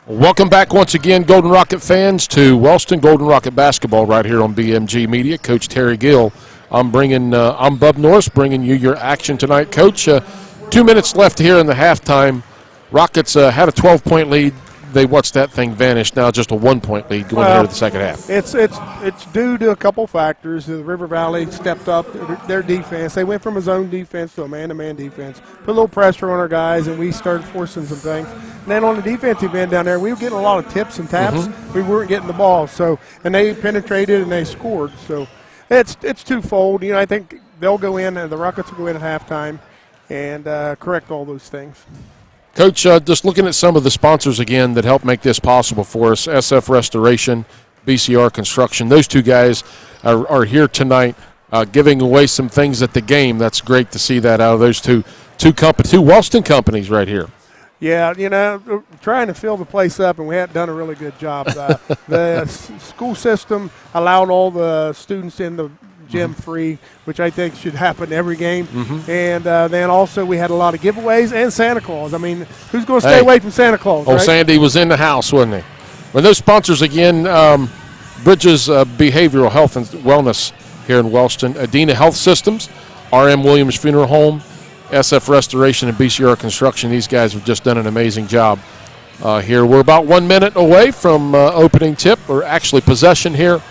Welcome back once again, Golden Rocket fans, to Wellston Golden Rocket basketball right here on BMG Media. Coach Terry Gill. I'm Bub Norris, bringing you your action tonight. Coach, 2 minutes left here in the halftime. Rockets had a 12-point lead. They watched that thing vanish. Now just a 1-point lead going into the second half. It's due to a couple factors. The River Valley stepped up their defense. They went from a zone defense to a man-to-man defense. Put a little pressure on our guys, and we started forcing some things. And then on the defensive end down there, we were getting a lot of tips and taps. We weren't getting the ball. And they penetrated and they scored. So it's twofold. I think they'll go in, and the Rockets will go in at halftime and correct all those things. Coach, just looking at some of the sponsors again that help make this possible for us, SF Restoration, BCR Construction, those two guys are here tonight giving away some things at the game. That's great to see that out of those two Wellston companies right here. Yeah, we're trying to fill the place up, and we haven't done a really good job. The school system allowed all the students in the gym free, which I think should happen every game. And then also we had a lot of giveaways and Santa Claus. I mean, who's going to stay away from Santa Claus? Oh, right? Sandy was in the house, wasn't he? Well, those sponsors again, Bridges Behavioral Health and Wellness here in Wellston, Adina Health Systems, RM Williams Funeral Home, SF Restoration, and BCR Construction. These guys have just done an amazing job here. We're about 1 minute away from opening tip, or actually possession here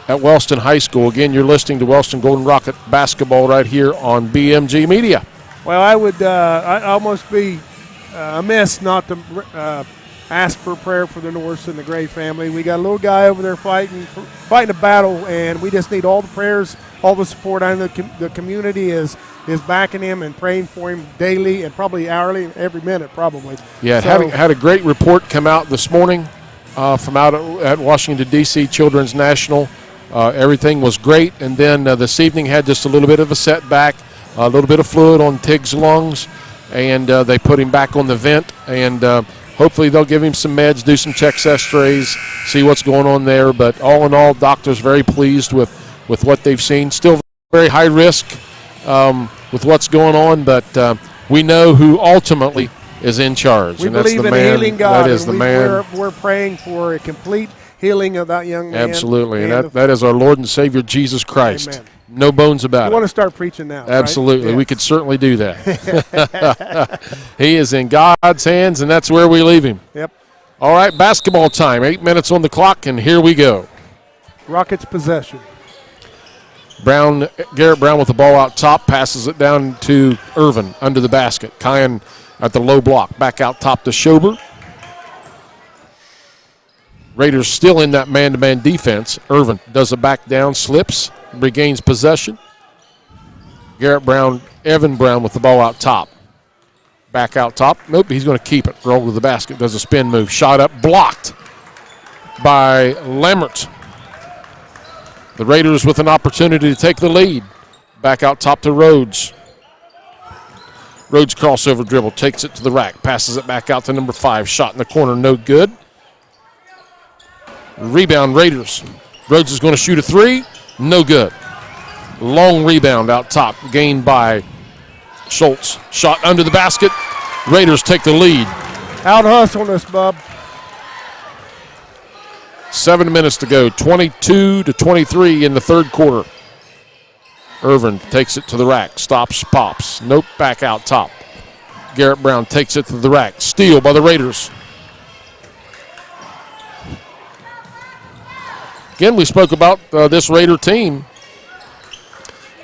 at Wellston High School. Again, you're listening to Wellston Golden Rocket basketball right here on BMG Media. Well, I'd almost be amiss not to ask for prayer for the Norse and the Gray family. We got a little guy over there fighting a battle, and we just need all the prayers, all the support. I know the community is backing him and praying for him daily and probably hourly, every minute probably. Yeah, had a great report come out this morning from out at Washington, D.C. Children's National. Everything was great, and then this evening had just a little bit of a setback, a little bit of fluid on Tig's lungs, and they put him back on the vent, and hopefully they'll give him some meds, do some chest x-rays, see what's going on there. But all in all, doctors very pleased with what they've seen. Still very high risk with what's going on, but we know who ultimately is in charge. We believe in a healing God. That is the man. We're praying for a complete healing of that young man. Absolutely, and that is our Lord and Savior Jesus Christ. Amen. No bones about it. You want to start preaching now, Absolutely. right? We could certainly do that. He is in God's hands, and that's where we leave him. Yep. All right, basketball time. 8 minutes on the clock, and here we go. Rockets possession. Garrett Brown with the ball out top, passes it down to Irvin under the basket. Kyan at the low block, back out top to Schober. Raiders still in that man-to-man defense. Irvin does a back down, slips, regains possession. Evan Brown with the ball out top. Back out top. Nope, he's going to keep it. Roll to the basket, does a spin move. Shot up, blocked by Lammert. The Raiders with an opportunity to take the lead. Back out top to Rhodes. Rhodes crossover dribble, takes it to the rack, passes it back out to number 5. Shot in the corner, no good. Rebound, Raiders. Rhodes is going to shoot a 3. No good. Long rebound out top, gained by Schultz. Shot under the basket. Raiders take the lead. Out hustling us, Bub. 7 minutes to go. 22-23 in the third quarter. Irvin takes it to the rack. Stops, pops. Nope, back out top. Garrett Brown takes it to the rack. Steal by the Raiders. Again, we spoke about this Raider team.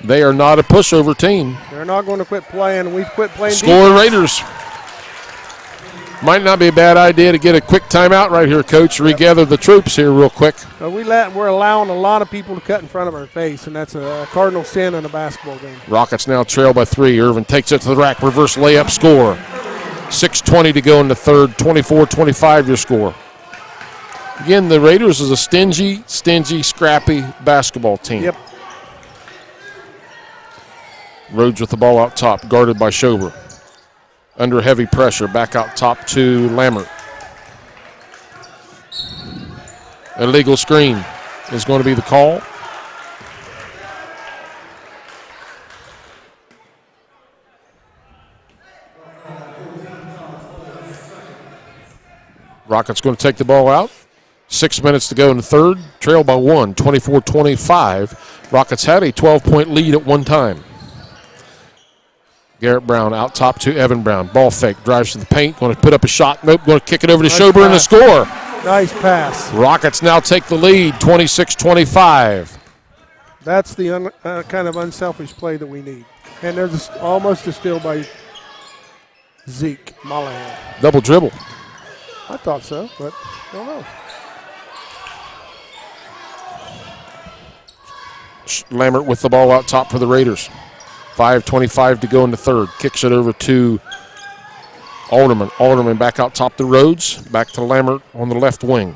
They are not a pushover team. They're not going to quit playing. We've quit playing Score defense. Raiders. Might not be a bad idea to get a quick timeout right here, Coach. Regather the troops here real quick. We're allowing a lot of people to cut in front of our face, and that's a cardinal sin in a basketball game. Rockets now trail by 3. Irvin takes it to the rack. Reverse layup, score. 6:20 to go in the third. 24-25 your score. Again, the Raiders is a stingy, scrappy basketball team. Yep. Rhodes with the ball out top, guarded by Schober. Under heavy pressure, back out top to Lammert. Illegal screen is going to be the call. Rockets going to take the ball out. 6 minutes to go in the third. Trail by 1, 24-25. Rockets had a 12-point lead at one time. Garrett Brown out top to Evan Brown. Ball fake, drives to the paint, going to put up a shot. Nope, going to kick it over to Schober and the score. Nice pass. Rockets now take the lead, 26-25. That's the kind of unselfish play that we need. And there's almost a steal by Zeke Mollahan. Double dribble. I thought so, but I don't know. Lambert with the ball out top for the Raiders. 5:25 to go in the third. Kicks it over to Alderman. Alderman back out top to Rhodes. Back to Lambert on the left wing.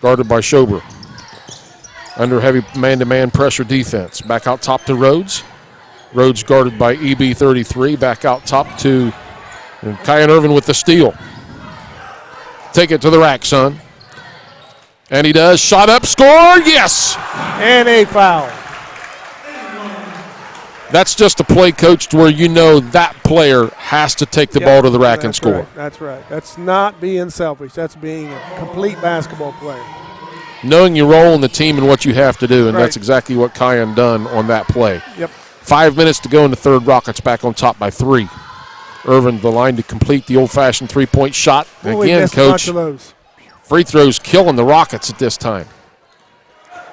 Guarded by Schober. Under heavy man-to-man pressure defense. Back out top to Rhodes. Rhodes guarded by EB33. Back out top to Kyan Irvin with the steal. Take it to the rack, son. And he does. Shot up, score, yes! And a foul. That's just a play, coach, to where you know that player has to take the ball to the rack and score. Right, that's right. That's not being selfish. That's being a complete basketball player. Knowing your role in the team and what you have to do, and that's exactly what Kyan done on that play. Yep. 5 minutes to go in the third. Rockets back on top by 3. Irvin, the line to complete the old-fashioned three-point shot. And again, coach, free throws killing the Rockets at this time.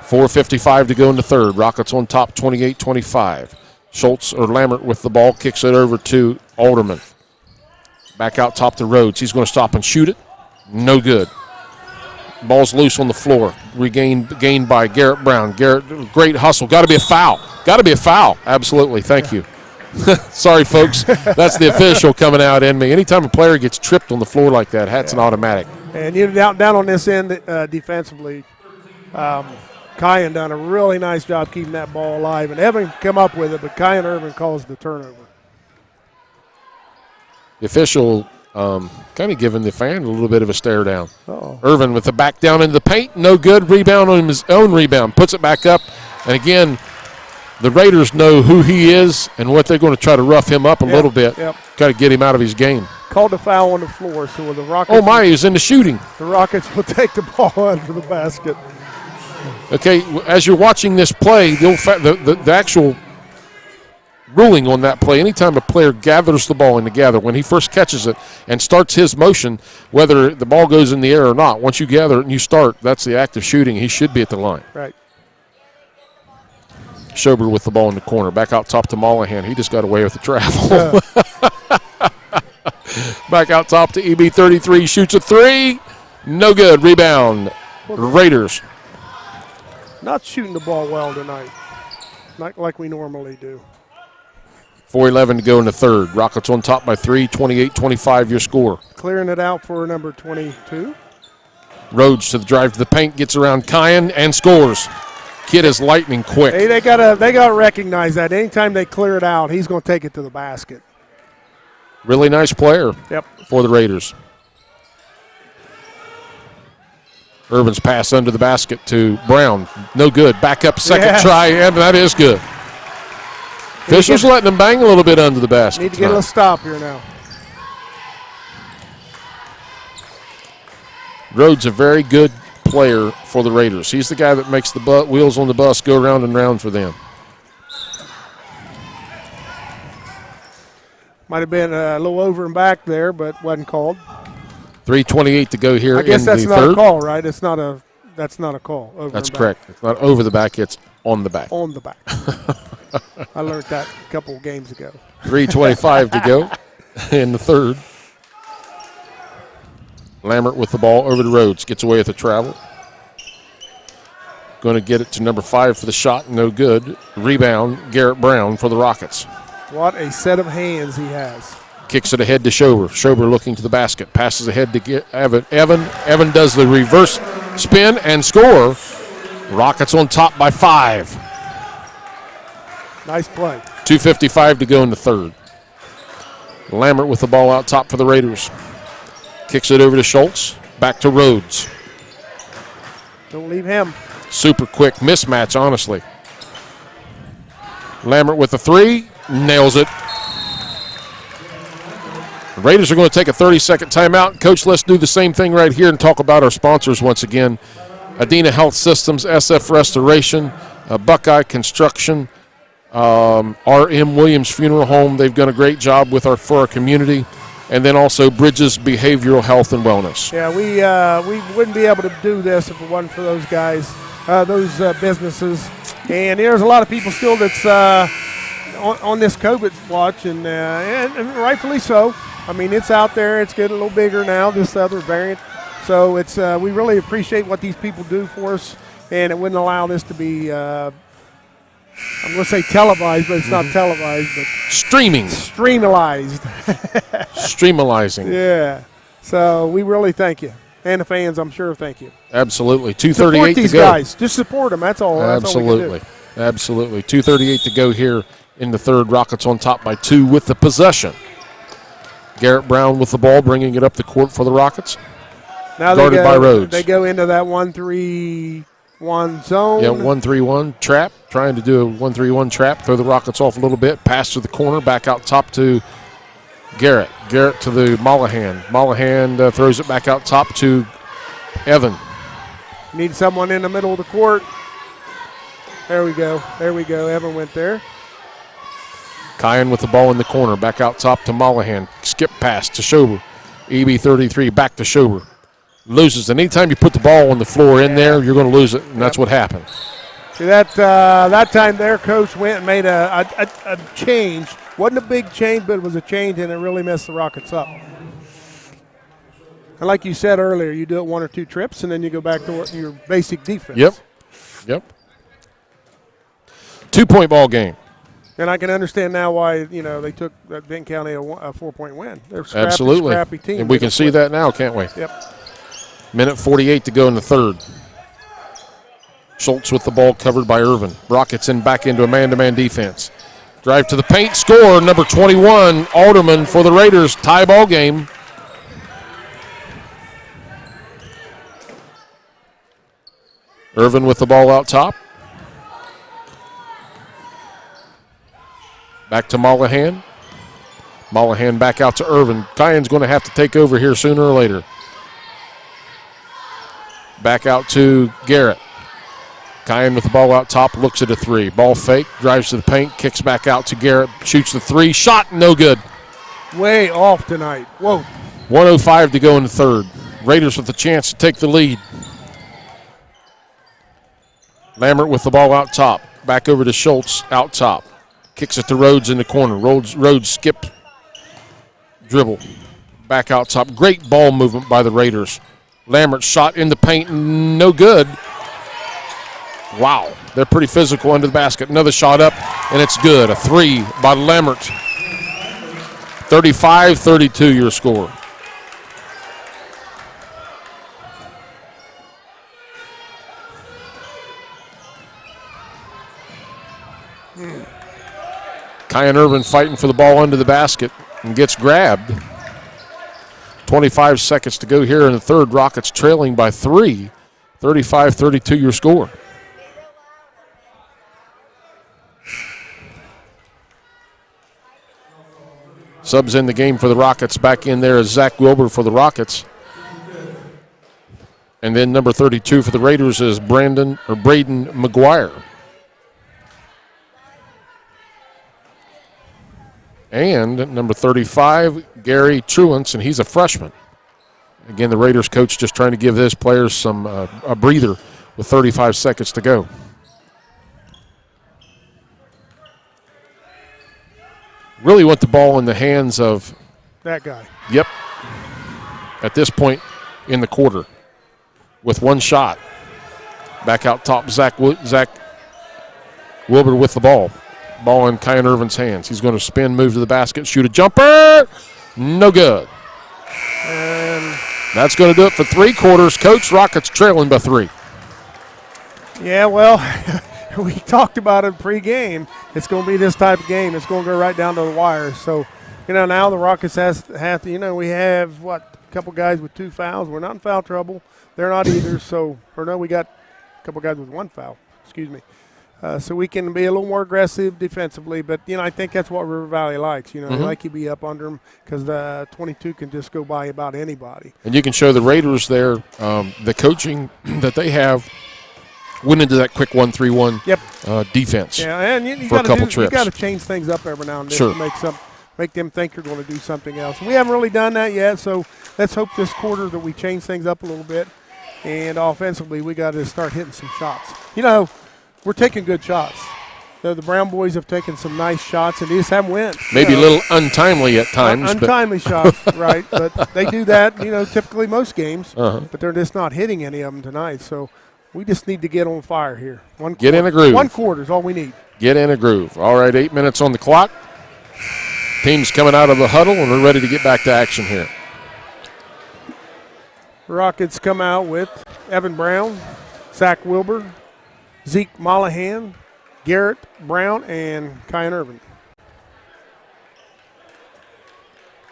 4:55 to go in the third. Rockets on top, 28-25. Schultz or Lambert with the ball, kicks it over to Alderman. Back out top to Rhodes. He's going to stop and shoot it. No good. Ball's loose on the floor. Gained by Garrett Brown. Garrett, great hustle. Got to be a foul. Got to be a foul. Absolutely. Thank you. Sorry, folks. That's the official coming out in me. Anytime a player gets tripped on the floor like that, that's an automatic. And you're down on this end defensively. Kyan done a really nice job keeping that ball alive. And Evan come up with it, but Kyan Irvin calls the turnover. The official kind of giving the fan a little bit of a stare down. Uh-oh. Irvin with the back down into the paint. No good. Rebound on his own rebound. Puts it back up. And again, the Raiders know who he is and what they're going to try to rough him up a little bit. Yep. Got to get him out of his game. Called a foul on the floor, so the Rockets. Oh, my, he's in the shooting. The Rockets will take the ball under the basket. Okay, as you're watching this play, the actual ruling on that play, anytime a player gathers the ball in the gather, when he first catches it and starts his motion, whether the ball goes in the air or not, once you gather it and you start, that's the act of shooting. He should be at the line. Right. Schober with the ball in the corner. Back out top to Mollahan. He just got away with the travel. Back out top to EB33. Shoots a three. No good. Rebound. Raiders. Not shooting the ball well tonight. Not like we normally do. 4:11 to go in the third. Rockets on top by 3. 28-25 your score. Clearing it out for number 22. Rhodes to the drive to the paint. Gets around Kyan and scores. Kid is lightning quick. Hey, they gotta recognize that. Anytime they clear it out, he's going to take it to the basket. Really nice player for the Raiders. Irvin's pass under the basket to Brown. No good. Back up second try, and that is good. Fisher's letting him bang a little bit under the basket. Need to get a stop here now. Rhodes a very good player for the Raiders. He's the guy that makes the wheels on the bus go round and round for them. Might have been a little over and back there, but wasn't called. 3:28 to go here in the third. I guess that's not a call, right? That's not a call. That's correct. It's not over the back, it's on the back. On the back. I learned that a couple of games ago. 3:25 to go in the third. Lambert with the ball over to Rhodes. Gets away with the travel. Going to get it to number 5 for the shot. No good. Rebound, Garrett Brown for the Rockets. What a set of hands he has. Kicks it ahead to Schober. Schober looking to the basket. Passes ahead to Evan. Evan does the reverse spin and score. Rockets on top by 5. Nice play. 2:55 to go in the third. Lambert with the ball out top for the Raiders. Kicks it over to Schultz. Back to Rhodes. Don't leave him. Super quick mismatch, honestly. Lambert with the 3. Nails it. The Raiders are going to take a 30-second timeout. Coach, let's do the same thing right here and talk about our sponsors once again. Adena Health Systems, SF Restoration, Buckeye Construction, R.M. Williams Funeral Home. They've done a great job for our community. And then also Bridges Behavioral Health and Wellness. Yeah, we wouldn't be able to do this if it wasn't for those guys, those businesses. And there's a lot of people still that's on this COVID watch, and rightfully so. I mean, it's out there. It's getting a little bigger now, this other variant. So it's we really appreciate what these people do for us, and it wouldn't allow this to be, I'm going to say televised, but it's not televised. But Streamalized. Streamalizing. Yeah. So we really thank you. And the fans, I'm sure, thank you. Absolutely. 2:38 to go. Support these guys. Just support them. That's all. Absolutely. That's all Absolutely. 2:38 to go here in the third. Rockets on top by 2 with the possession. Garrett Brown with the ball, bringing it up the court for the Rockets. Now guarded by Rhodes. They go into that 1-3-1 zone. Yeah, 1-3-1 trap. Trying to do a 1-3-1 trap. Throw the Rockets off a little bit. Pass to the corner. Back out top to Garrett. Garrett to the Mollahan. Mollahan throws it back out top to Evan. Need someone in the middle of the court. There we go. There we go. Evan went there. Kyan with the ball in the corner. Back out top to Mollahan. Skip pass to Schober. EB33 back to Schober. Loses. And anytime you put the ball on the floor in there, you're going to lose it, and that's what happened. See, that time their coach went and made a change. Wasn't a big change, but it was a change, and it really messed the Rockets up. And like you said earlier, you do it 1 or 2 trips, and then you go back to your basic defense. Yep. 2-point ball game. And I can understand now why, they took Benton County a 4-point win. They're Absolutely. scrappy team. And we can see that now, can't we? Yep. Minute 48 to go in the third. Schultz with the ball covered by Irvin. Rockets back into a man-to-man defense. Drive to the paint, score, number 21, Alderman for the Raiders. Tie ball game. Irvin with the ball out top. Back to Mollahan. Mollahan back out to Irvin. Kyan's going to have to take over here sooner or later. Back out to Garrett. Kyan with the ball out top, looks at a 3. Ball fake, drives to the paint, kicks back out to Garrett, shoots the 3. Shot, no good. Way off tonight. Whoa. 1:05 to go in the third. Raiders with a chance to take the lead. Lambert with the ball out top. Back over to Schultz out top. Kicks it to Rhodes in the corner. Rhodes skip, dribble. Back out top. Great ball movement by the Raiders. Lambert shot in the paint, no good. Wow, they're pretty physical under the basket. Another shot up, and it's good. A 3 by Lambert. 35-32 your score. Kyan Irvin fighting for the ball under the basket and gets grabbed. 25 seconds to go here in the third. Rockets trailing by 3. 35-32 your score. Subs in the game for the Rockets. Back in there is Zach Wilbur for the Rockets. And then number 32 for the Raiders is Braden McGuire. And number 35, Gary Truance, and he's a freshman. Again, the Raiders coach just trying to give his players some a breather with 35 seconds to go. Really want the ball in the hands of that guy. Yep. At this point in the quarter with one shot. Back out top, Zach Wilbur with the ball. Ball in Kyan Irvin's hands. He's going to spin, move to the basket, shoot a jumper. No good. And that's going to do it for 3 quarters. Coach, Rockets trailing by 3. Yeah, well, we talked about it pregame. It's going to be this type of game. It's going to go right down to the wire. So, now the Rockets have to, we have, a couple guys with 2 fouls. We're not in foul trouble. They're not either. So, we got a couple guys with 1 foul. Excuse me. so we can be a little more aggressive defensively. But, I think that's what River Valley likes. They like you be up under them because the 22 can just go by about anybody. And you can show the Raiders there the coaching that they have went into that quick 1-3-1 defense. Yeah, and you for a couple trips. You got to change things up every now and then Sure. to make them think you're going to do something else. We haven't really done that yet, so let's hope this quarter that we change things up a little bit. And offensively, we got to start hitting some shots. We're taking good shots. The Brown boys have taken some nice shots, and they just haven't went. Maybe a little untimely at times. Untimely shots, right. But they do that, typically most games. But they're just not hitting any of them tonight. So we just need to get on fire here. Get in a groove. 1 quarter is all we need. Get in a groove. All right, 8 minutes on the clock. Team's coming out of the huddle, and we're ready to get back to action here. Rockets come out with Evan Brown, Zach Wilbur, Zeke Mollahan, Garrett Brown, and Kyan Irvin.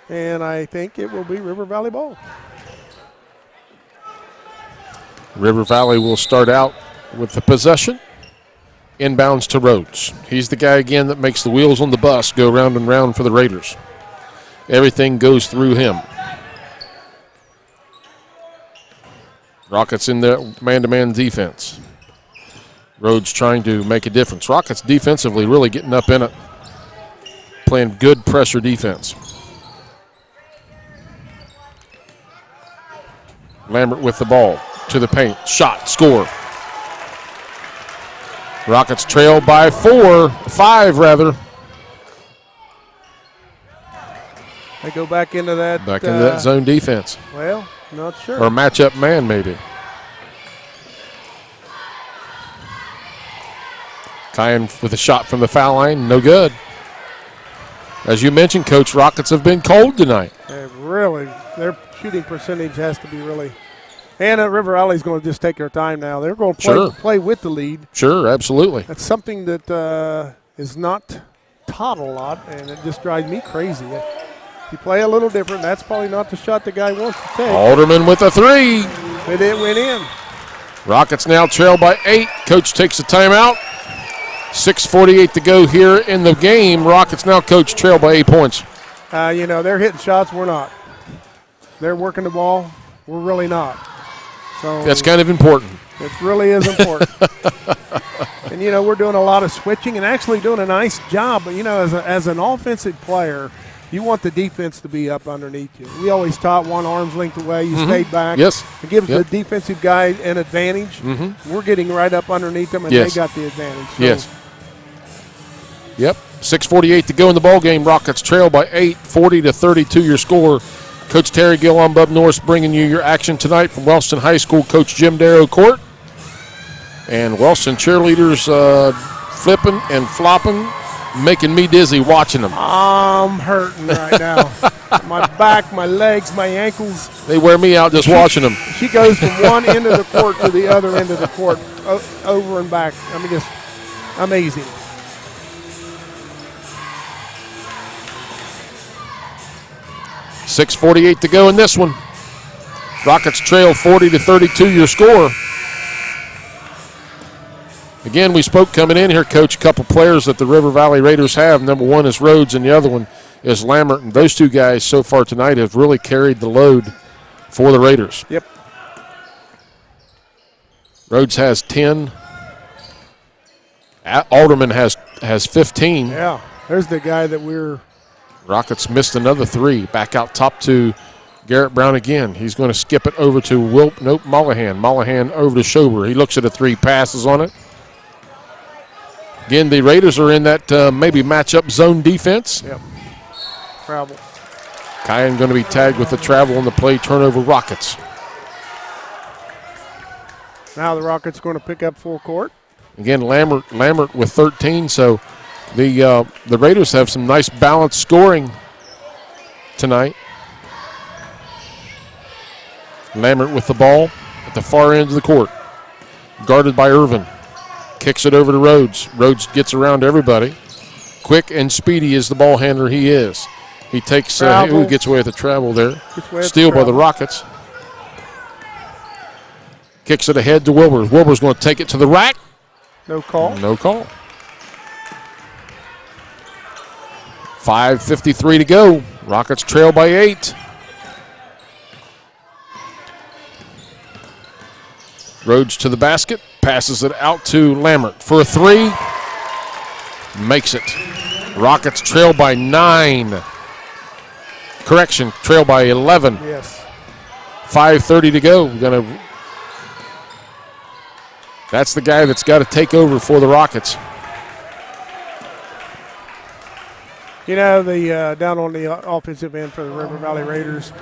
And I think it will be River Valley ball. River Valley will start out with the possession. Inbounds to Rhodes. He's the guy again that makes the wheels on the bus go round and round for the Raiders. Everything goes through him. Rockets in the man-to-man defense. Rhodes trying to make a difference. Rockets defensively really getting up in it, playing good pressure defense. Lambert with the ball to the paint. Shot, score. Rockets trail by 5 rather. They go back into that. Back into that zone defense. Well, not sure. Or matchup man maybe. Kyan with a shot from the foul line, no good. As you mentioned, Coach, Rockets have been cold tonight. Their shooting percentage has to be really. And River Valley's going to just take their time now. They're going to play with the lead. Sure, absolutely. That's something that is not taught a lot, and it just drives me crazy. If you play a little different, that's probably not the shot the guy wants to take. Alderman with a 3. But it went in. Rockets now trail by 8. Coach takes a timeout. 6:48 to go here in the game. Rockets now, Coach, trail by 8 points. They're hitting shots. We're not. They're working the ball. We're really not. So that's kind of important. It really is important. And, we're doing a lot of switching and actually doing a nice job. But, as an offensive player, you want the defense to be up underneath you. We always taught one arm's length away. You stayed back. Yes. It gives the defensive guy an advantage. We're getting right up underneath them, and they got the advantage. So. Yes. Yep. 6:48 to go in the ball game. Rockets trail by 8, 40-32 your score. Coach Terry Gill on Bub Norris bringing you your action tonight from Wellston High School. Coach Jim Darrow Court. And Wellston cheerleaders flipping and flopping, making me dizzy watching them. I'm hurting right now. My back, my legs, my ankles. They wear me out just watching them. She goes from one end of the court to the other end of the court, over and back. I mean, just amazing. $6:48 to go in this one. Rockets trail 40-32 your score. Again, we spoke coming in here, Coach, a couple players that the River Valley Raiders have. Number one is Rhodes, and the other one is Lambert. And those two guys so far tonight have really carried the load for the Raiders. Yep. Rhodes has 10. Alderman has 15. Yeah, there's the guy that we're. Rockets missed another 3. Back out top to Garrett Brown again. He's going to skip it over to Mollahan. Mollahan over to Schober. He looks at a 3, passes on it. Again, the Raiders are in that maybe matchup zone defense. Yep. Travel. Kyan going to be tagged with the travel on the play. Turnover Rockets. Now the Rockets going to pick up full court. Again, Lambert with 13. So the Raiders have some nice balanced scoring tonight. Lambert with the ball at the far end of the court. Guarded by Irvin. Kicks it over to Rhodes. Rhodes gets around everybody. Quick and speedy as the ball handler he is. He takes, gets away with the travel there. Steal by the Rockets. Kicks it ahead to Wilbur. Wilbur's going to take it to the rack. No call. No call. 5:53 to go. Rockets trail by 8. Rhodes to the basket. Passes it out to Lammert for a 3. Makes it. Rockets trail by 9. Correction, trail by 11. Yes. 5:30 to go. That's the guy that's got to take over for the Rockets. You know, the down on the offensive end for the River Valley Raiders,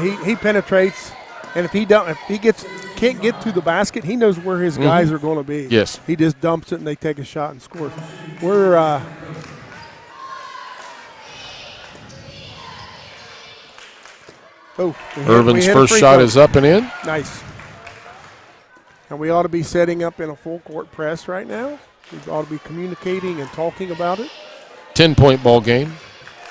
he penetrates, and if he can't get to the basket, he knows where his guys are going to be. Yes. He just dumps it and they take a shot and score. We're Irvin's first shot is up and in. Nice. And we ought to be setting up in a full court press right now. We ought to be communicating and talking about it. 10-point ball game.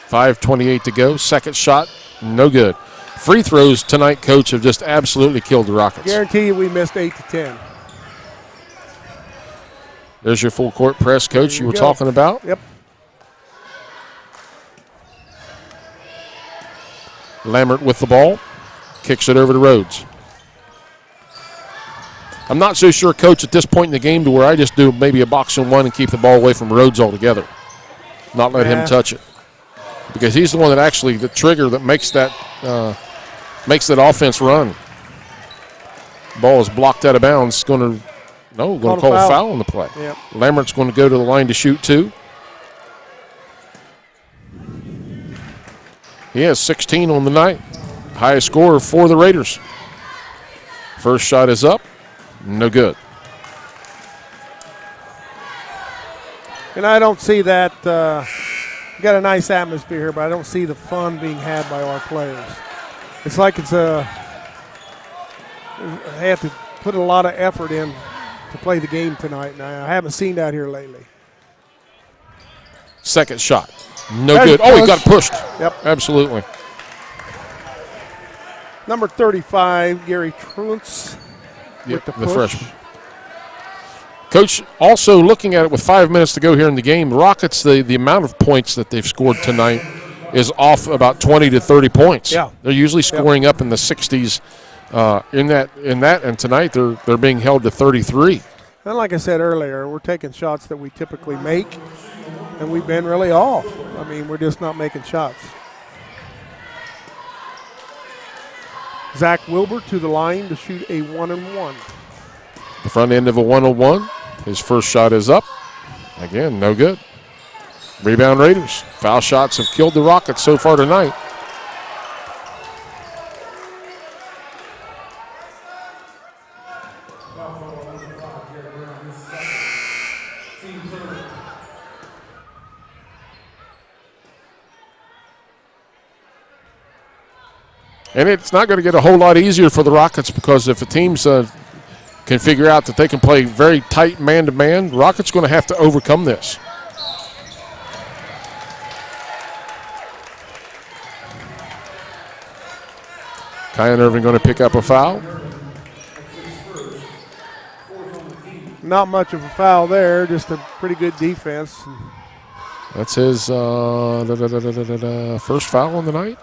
5:28 to go. Second shot, no good. Free throws tonight, Coach, have just absolutely killed the Rockets. Guarantee you we missed 8 to 10. There's your full court press, Coach, you were talking about. Yep. Lammert with the ball. Kicks it over to Rhodes. I'm not so sure, Coach, at this point in the game to where I just do maybe a box and one and keep the ball away from Rhodes altogether. Not let him touch it. Because he's the one that actually, the trigger that makes that offense run. Ball is blocked out of bounds. Going to call a foul on the play. Yep. Lammert's going to go to the line to shoot 2. He has 16 on the night. Highest scorer for the Raiders. First shot is up. No good. And I don't see that. We got a nice atmosphere here, but I don't see the fun being had by our players. It's like they have to put a lot of effort in to play the game tonight, and I haven't seen that here lately. Second shot. No good. Oh, he got pushed. Yep. Absolutely. Number 35, Gary Truntz. Yep, the freshman. Coach, also looking at it with 5 minutes to go here in the game, Rockets, the amount of points that they've scored tonight is off about 20 to 30 points. Yeah. They're usually scoring up in the 60s in that, and tonight they're being held to 33. And like I said earlier, we're taking shots that we typically make, and we've been really off. I mean, we're just not making shots. Zach Wilbur to the line to shoot a 1-and-1. The front end of a 1-on-1. His first shot is up. Again, no good. Rebound Raiders. Foul shots have killed the Rockets so far tonight. And it's not going to get a whole lot easier for the Rockets because if the teams can figure out that they can play very tight man-to-man, Rockets going to have to overcome this. Kyan Irving going to pick up a foul. Not much of a foul there, just a pretty good defense. That's his first foul on the night.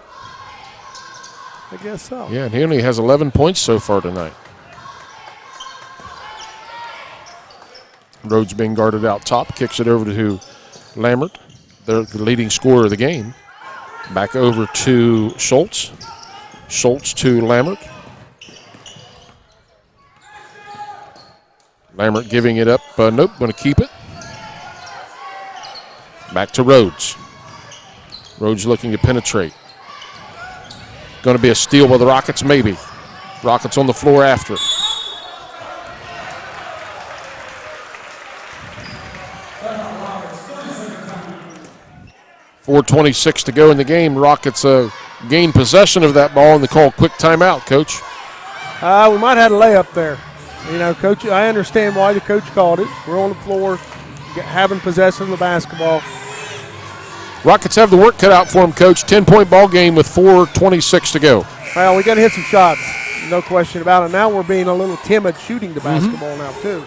I guess so. Yeah, and he only has 11 points so far tonight. Rhodes being guarded out top, kicks it over to Lammert, the leading scorer of the game. Back over to Schultz. Schultz to Lammert. Lammert giving it up. Nope, going to keep it. Back to Rhodes. Rhodes looking to penetrate. Going to be a steal by the Rockets, maybe. Rockets on the floor after it. .426 to go in the game. Rockets gain possession of that ball and they call quick timeout, Coach. We might have had a layup there. You know, Coach, I understand why the coach called it. We're on the floor having possession of the basketball. Rockets have the work cut out for them, Coach. 10-point ball game with 4:26 to go. Well, we got to hit some shots, no question about it. Now we're being a little timid shooting the basketball now, too.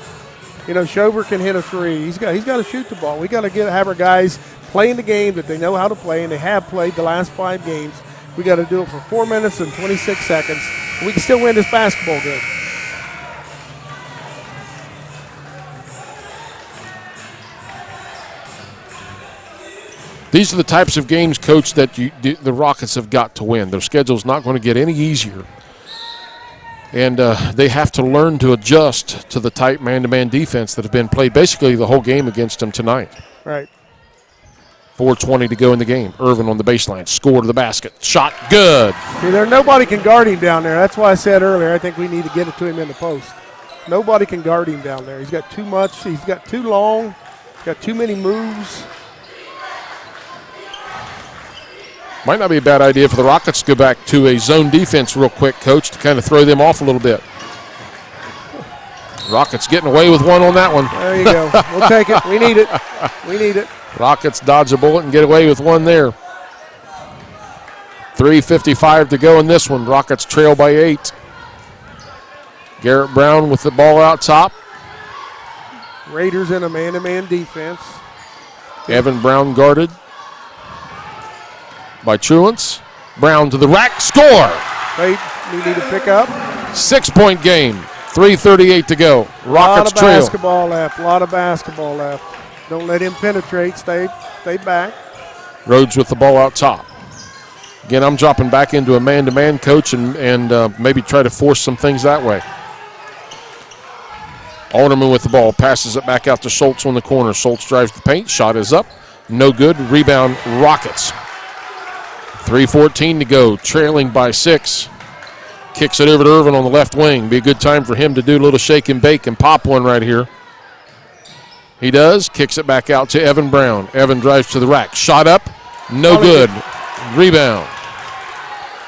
You know, Shover can hit a three. He's got to shoot the ball. We got to have our guys playing the game that they know how to play, and they have played the last 5 games. We got to do it for 4 minutes and 26 seconds. We can still win this basketball game. These are the types of games, Coach, that the Rockets have got to win. Their schedule's not going to get any easier. And they have to learn to adjust to the tight man-to-man defense that have been played basically the whole game against them tonight. Right. 4:20 to go in the game. Irvin on the baseline. Score to the basket. Shot good. See, nobody can guard him down there. That's why I said earlier I think we need to get it to him in the post. Nobody can guard him down there. He's got too much. He's got too long. He's got too many moves. Might not be a bad idea for the Rockets to go back to a zone defense real quick, Coach, to kind of throw them off a little bit. Rockets getting away with one on that one. There you go. We'll take it. We need it. We need it. Rockets dodge a bullet and get away with one there. 3:55 to go in this one. Rockets trail by 8. Garrett Brown with the ball out top. Raiders in a man-to-man defense. Evan Brown guarded by Truance. Brown to the rack. Score! We need to pick up. 6-point game. 3:38 to go. Rockets trail. A lot of basketball left. Don't let him penetrate. Stay back. Rhodes with the ball out top. Again, I'm dropping back into a man-to-man, Coach, and maybe try to force some things that way. Alderman with the ball. Passes it back out to Schultz on the corner. Schultz drives the paint. Shot is up. No good. Rebound, Rockets. 3:14 to go. Trailing by 6. Kicks it over to Irvin on the left wing. Be a good time for him to do a little shake and bake and pop one right here. He does. Kicks it back out to Evan Brown. Evan drives to the rack. Shot up. No good. Rebound.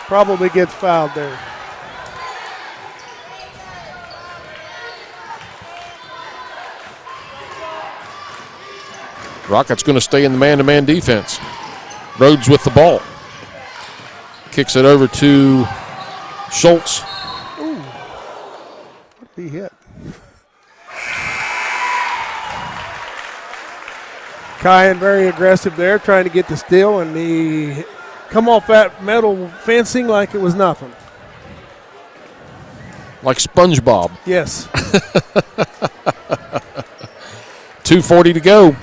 Probably gets fouled there. Rockets going to stay in the man-to-man defense. Rhodes with the ball. Kicks it over to Schultz. Ooh. What did he hit? Kyan very aggressive there, trying to get the steal, and he come off that metal fencing like it was nothing. Like SpongeBob. Yes. 2:40 to go.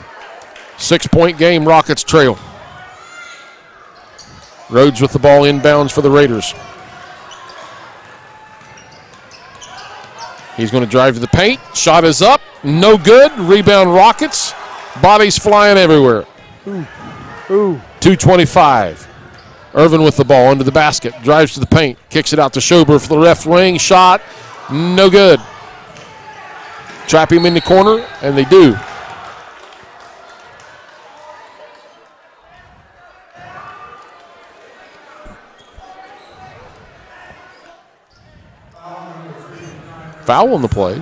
6-point game, Rockets trail. Rhodes with the ball inbounds for the Raiders. He's going to drive to the paint. Shot is up. No good. Rebound, Rockets. Bodies flying everywhere. Ooh. 2:25. Irvin with the ball into the basket. Drives to the paint. Kicks it out to Schober for the left wing. Shot. No good. Trap him in the corner, and they do. Foul on the play.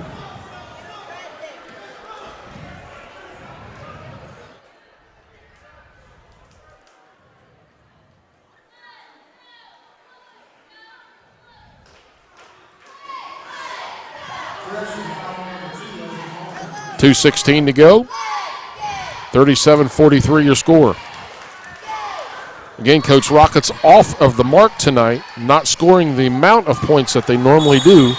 .216 to go. 37-43 your score. Again, Coach, Rockets off of the mark tonight, not scoring the amount of points that they normally do.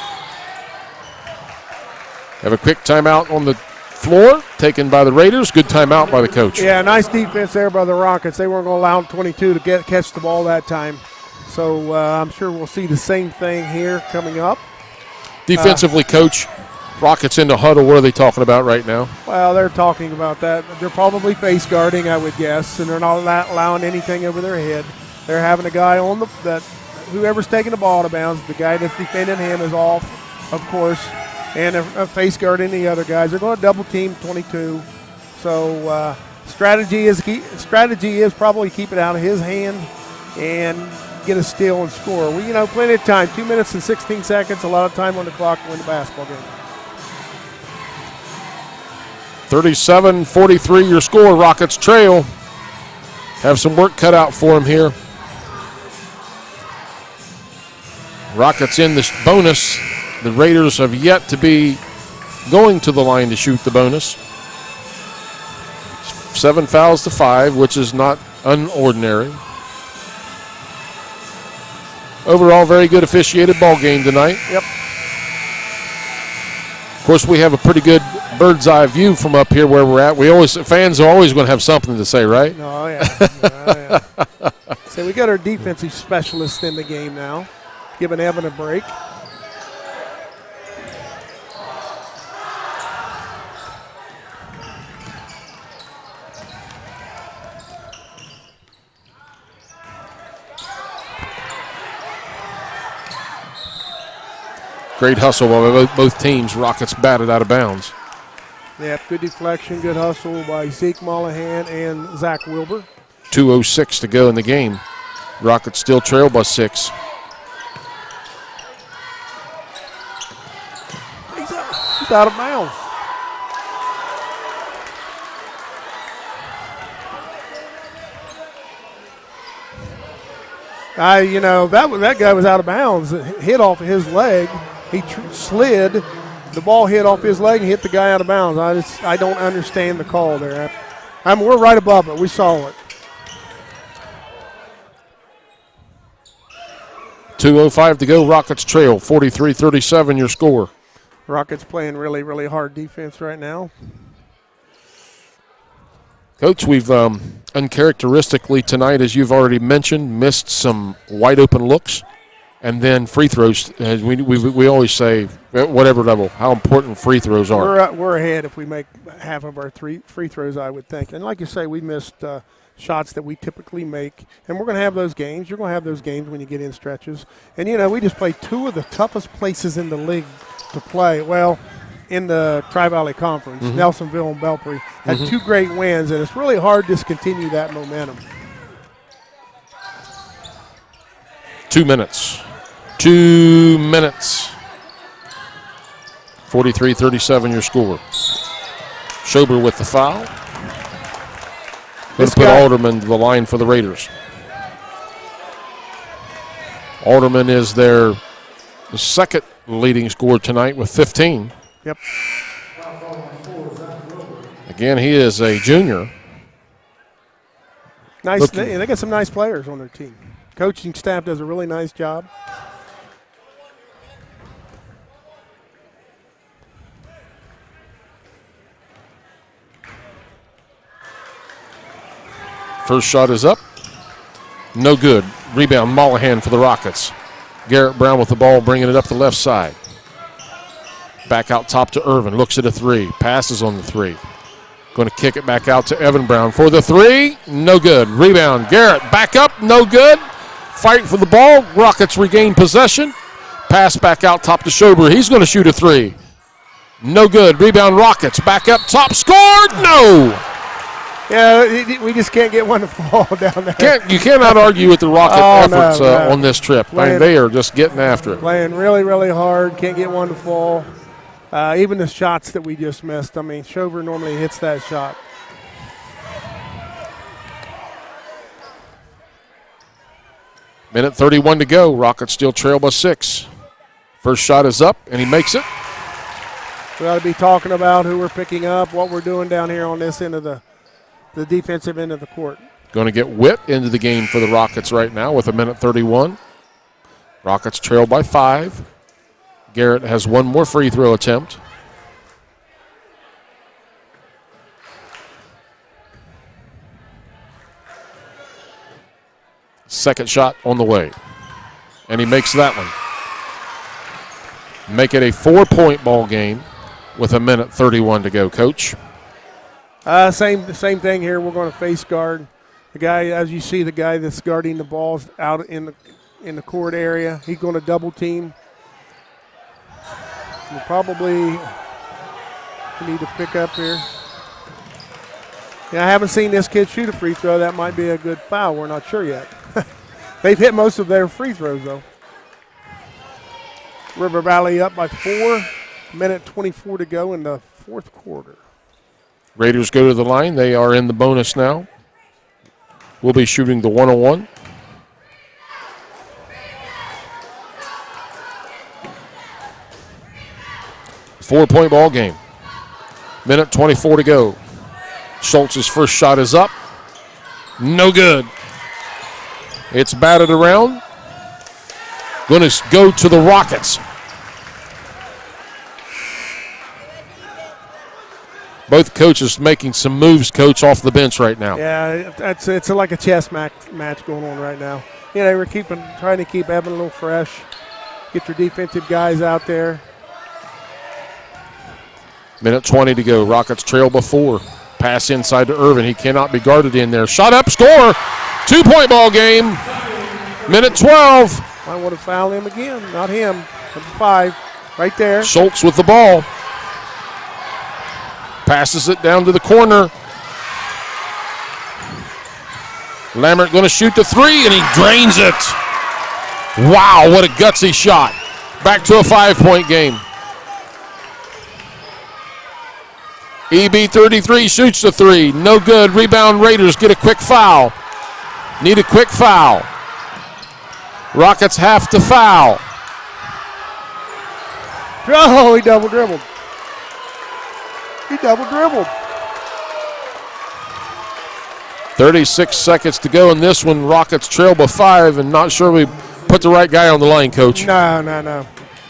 Have a quick timeout on the floor, taken by the Raiders. Good timeout by the coach. Yeah, nice defense there by the Rockets. They weren't going to allow 22 to catch the ball that time. So I'm sure we'll see the same thing here coming up. Defensively, Coach, Rockets into huddle. What are they talking about right now? Well, they're talking about that. They're probably face guarding, I would guess, and they're not allowing anything over their head. They're having a guy on that whoever's taking the ball out of bounds, the guy that's defending him is off, of course, and a face guarding the other guys. They're going to double team 22. So strategy is probably keep it out of his hand and get a steal and score. Plenty of time. 2 minutes and 16 seconds. A lot of time on the clock to win the basketball game. 37-43 your score. Rockets trail. Have some work cut out for them here. Rockets in this bonus. The Raiders have yet to be going to the line to shoot the bonus. 7 fouls to 5, which is not unordinary. Overall, very good officiated ball game tonight. Yep. Of course, we have a pretty good bird's eye view from up here where we're at. Fans are always going to have something to say, right? Oh, yeah. So we got our defensive specialist in the game now, giving Evan a break. Great hustle by both teams. Rockets batted out of bounds. Yeah, good deflection, good hustle by Zeke Mollahan and Zach Wilbur. 2:06 to go in the game. Rockets still trail by 6. He's out of bounds. That guy was out of bounds. It hit off his leg. He slid. The ball hit off his leg and hit the guy out of bounds. I don't understand the call there. We're right above it. We saw it. 2:05 to go. Rockets trail 43-37 your score. Rockets playing really, really hard defense right now. Coach, we've uncharacteristically tonight, as you've already mentioned, missed some wide open looks, and then free throws. As we always say, at whatever level, how important free throws are. We're ahead if we make half of our free throws, I would think. And like you say, we missed shots that we typically make, and we're going to have those games. You're going to have those games when you get in stretches. And we just played two of the toughest places in the league to play. Well, in the Tri-Valley Conference, Nelsonville and Belpre had two great wins, and it's really hard to discontinue that momentum. 2 minutes. 2 minutes. 43-37 your score. Schober with the foul. Going to put Alderman to the line for the Raiders. Alderman is their second leading scorer tonight with 15. Yep. Again, he is a junior. Nice. They got some nice players on their team. Coaching staff does a really nice job. First shot is up. No good. Rebound, Mollahan for the Rockets. Garrett Brown with the ball, bringing it up the left side. Back out top to Irvin. Looks at a 3. Passes on the 3. Going to kick it back out to Evan Brown for the 3. No good. Rebound. Garrett back up. No good. Fight for the ball. Rockets regain possession. Pass back out top to Schober. He's going to shoot a 3. No good. Rebound Rockets. Back up top. Scored. No. Yeah, we just can't get one to fall down there. You cannot argue with the Rocket efforts on this trip. They are just getting after it. Playing really, really hard. Can't get one to fall. Even the shots that we just missed. I mean, Schober normally hits that shot. Minute 31 to go. Rockets still trail by 6. First shot is up, and he makes it. We ought to be talking about who we're picking up, what we're doing down here on this end of the defensive end of the court. Going to get Witt into the game for the Rockets right now with a minute 31. Rockets trail by 5. Garrett has one more free throw attempt. Second shot on the way. And he makes that one. Make it a 4-point ball game with a minute 31 to go, Coach. Same thing here. We're going to face guard the guy. As you see, the guy that's guarding the balls out in the court area. He's going to double team. We probably need to pick up here. Yeah, I haven't seen this kid shoot a free throw. That might be a good foul. We're not sure yet. They've hit most of their free throws, though. River Valley up by 4. Minute 24 to go in the fourth quarter. Raiders go to the line. They are in the bonus now. We'll be shooting the 101. 4-point ball game. Minute 24 to go. Schultz's first shot is up. No good. It's batted around. Going to go to the Rockets. Both coaches making some moves, Coach, off the bench right now. Yeah, it's like a chess match going on right now. You know, we're trying to keep Evan a little fresh. Get your defensive guys out there. Minute 20 to go. Rockets trail by 4. Pass inside to Irvin. He cannot be guarded in there. Shot up, score. 2-point ball game. Minute 12. I want to foul him again. Not him. Number 5. Right there. Schultz with the ball. Passes it down to the corner. Lammert going to shoot the 3, and he drains it. Wow, what a gutsy shot. Back to a 5-point game. EB33 shoots the 3. No good. Rebound Raiders get a quick foul. Need a quick foul. Rockets have to foul. Oh, he double dribbled. He double dribbled. 36 seconds to go in this one. Rockets trail by 5, and not sure we put the right guy on the line, Coach. No.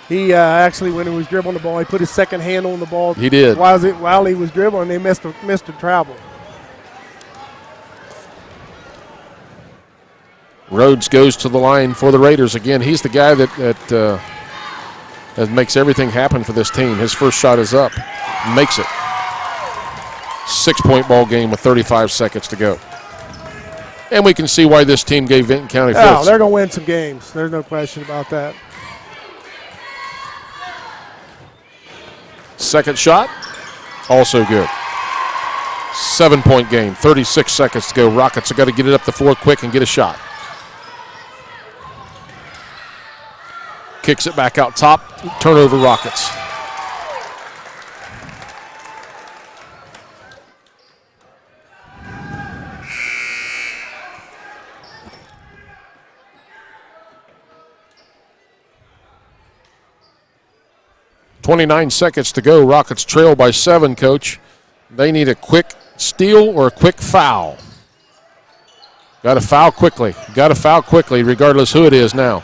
He actually, when he was dribbling the ball, he put his second hand on the ball. He did. While he was dribbling, they missed a travel. Rhodes goes to the line for the Raiders again. He's the guy that makes everything happen for this team. His first shot is up. Makes it. 6-point ball game with 35 seconds to go. And we can see why this team gave Vinton County fits. Oh, they're going to win some games. There's no question about that. Second shot, also good. 7-point game, 36 seconds to go. Rockets have got to get it up the floor quick and get a shot. Kicks it back out top, turnover Rockets. .29 seconds to go. Rockets trail by 7, Coach. They need a quick steal or a quick foul. Got to foul quickly. Got to foul quickly, regardless who it is now.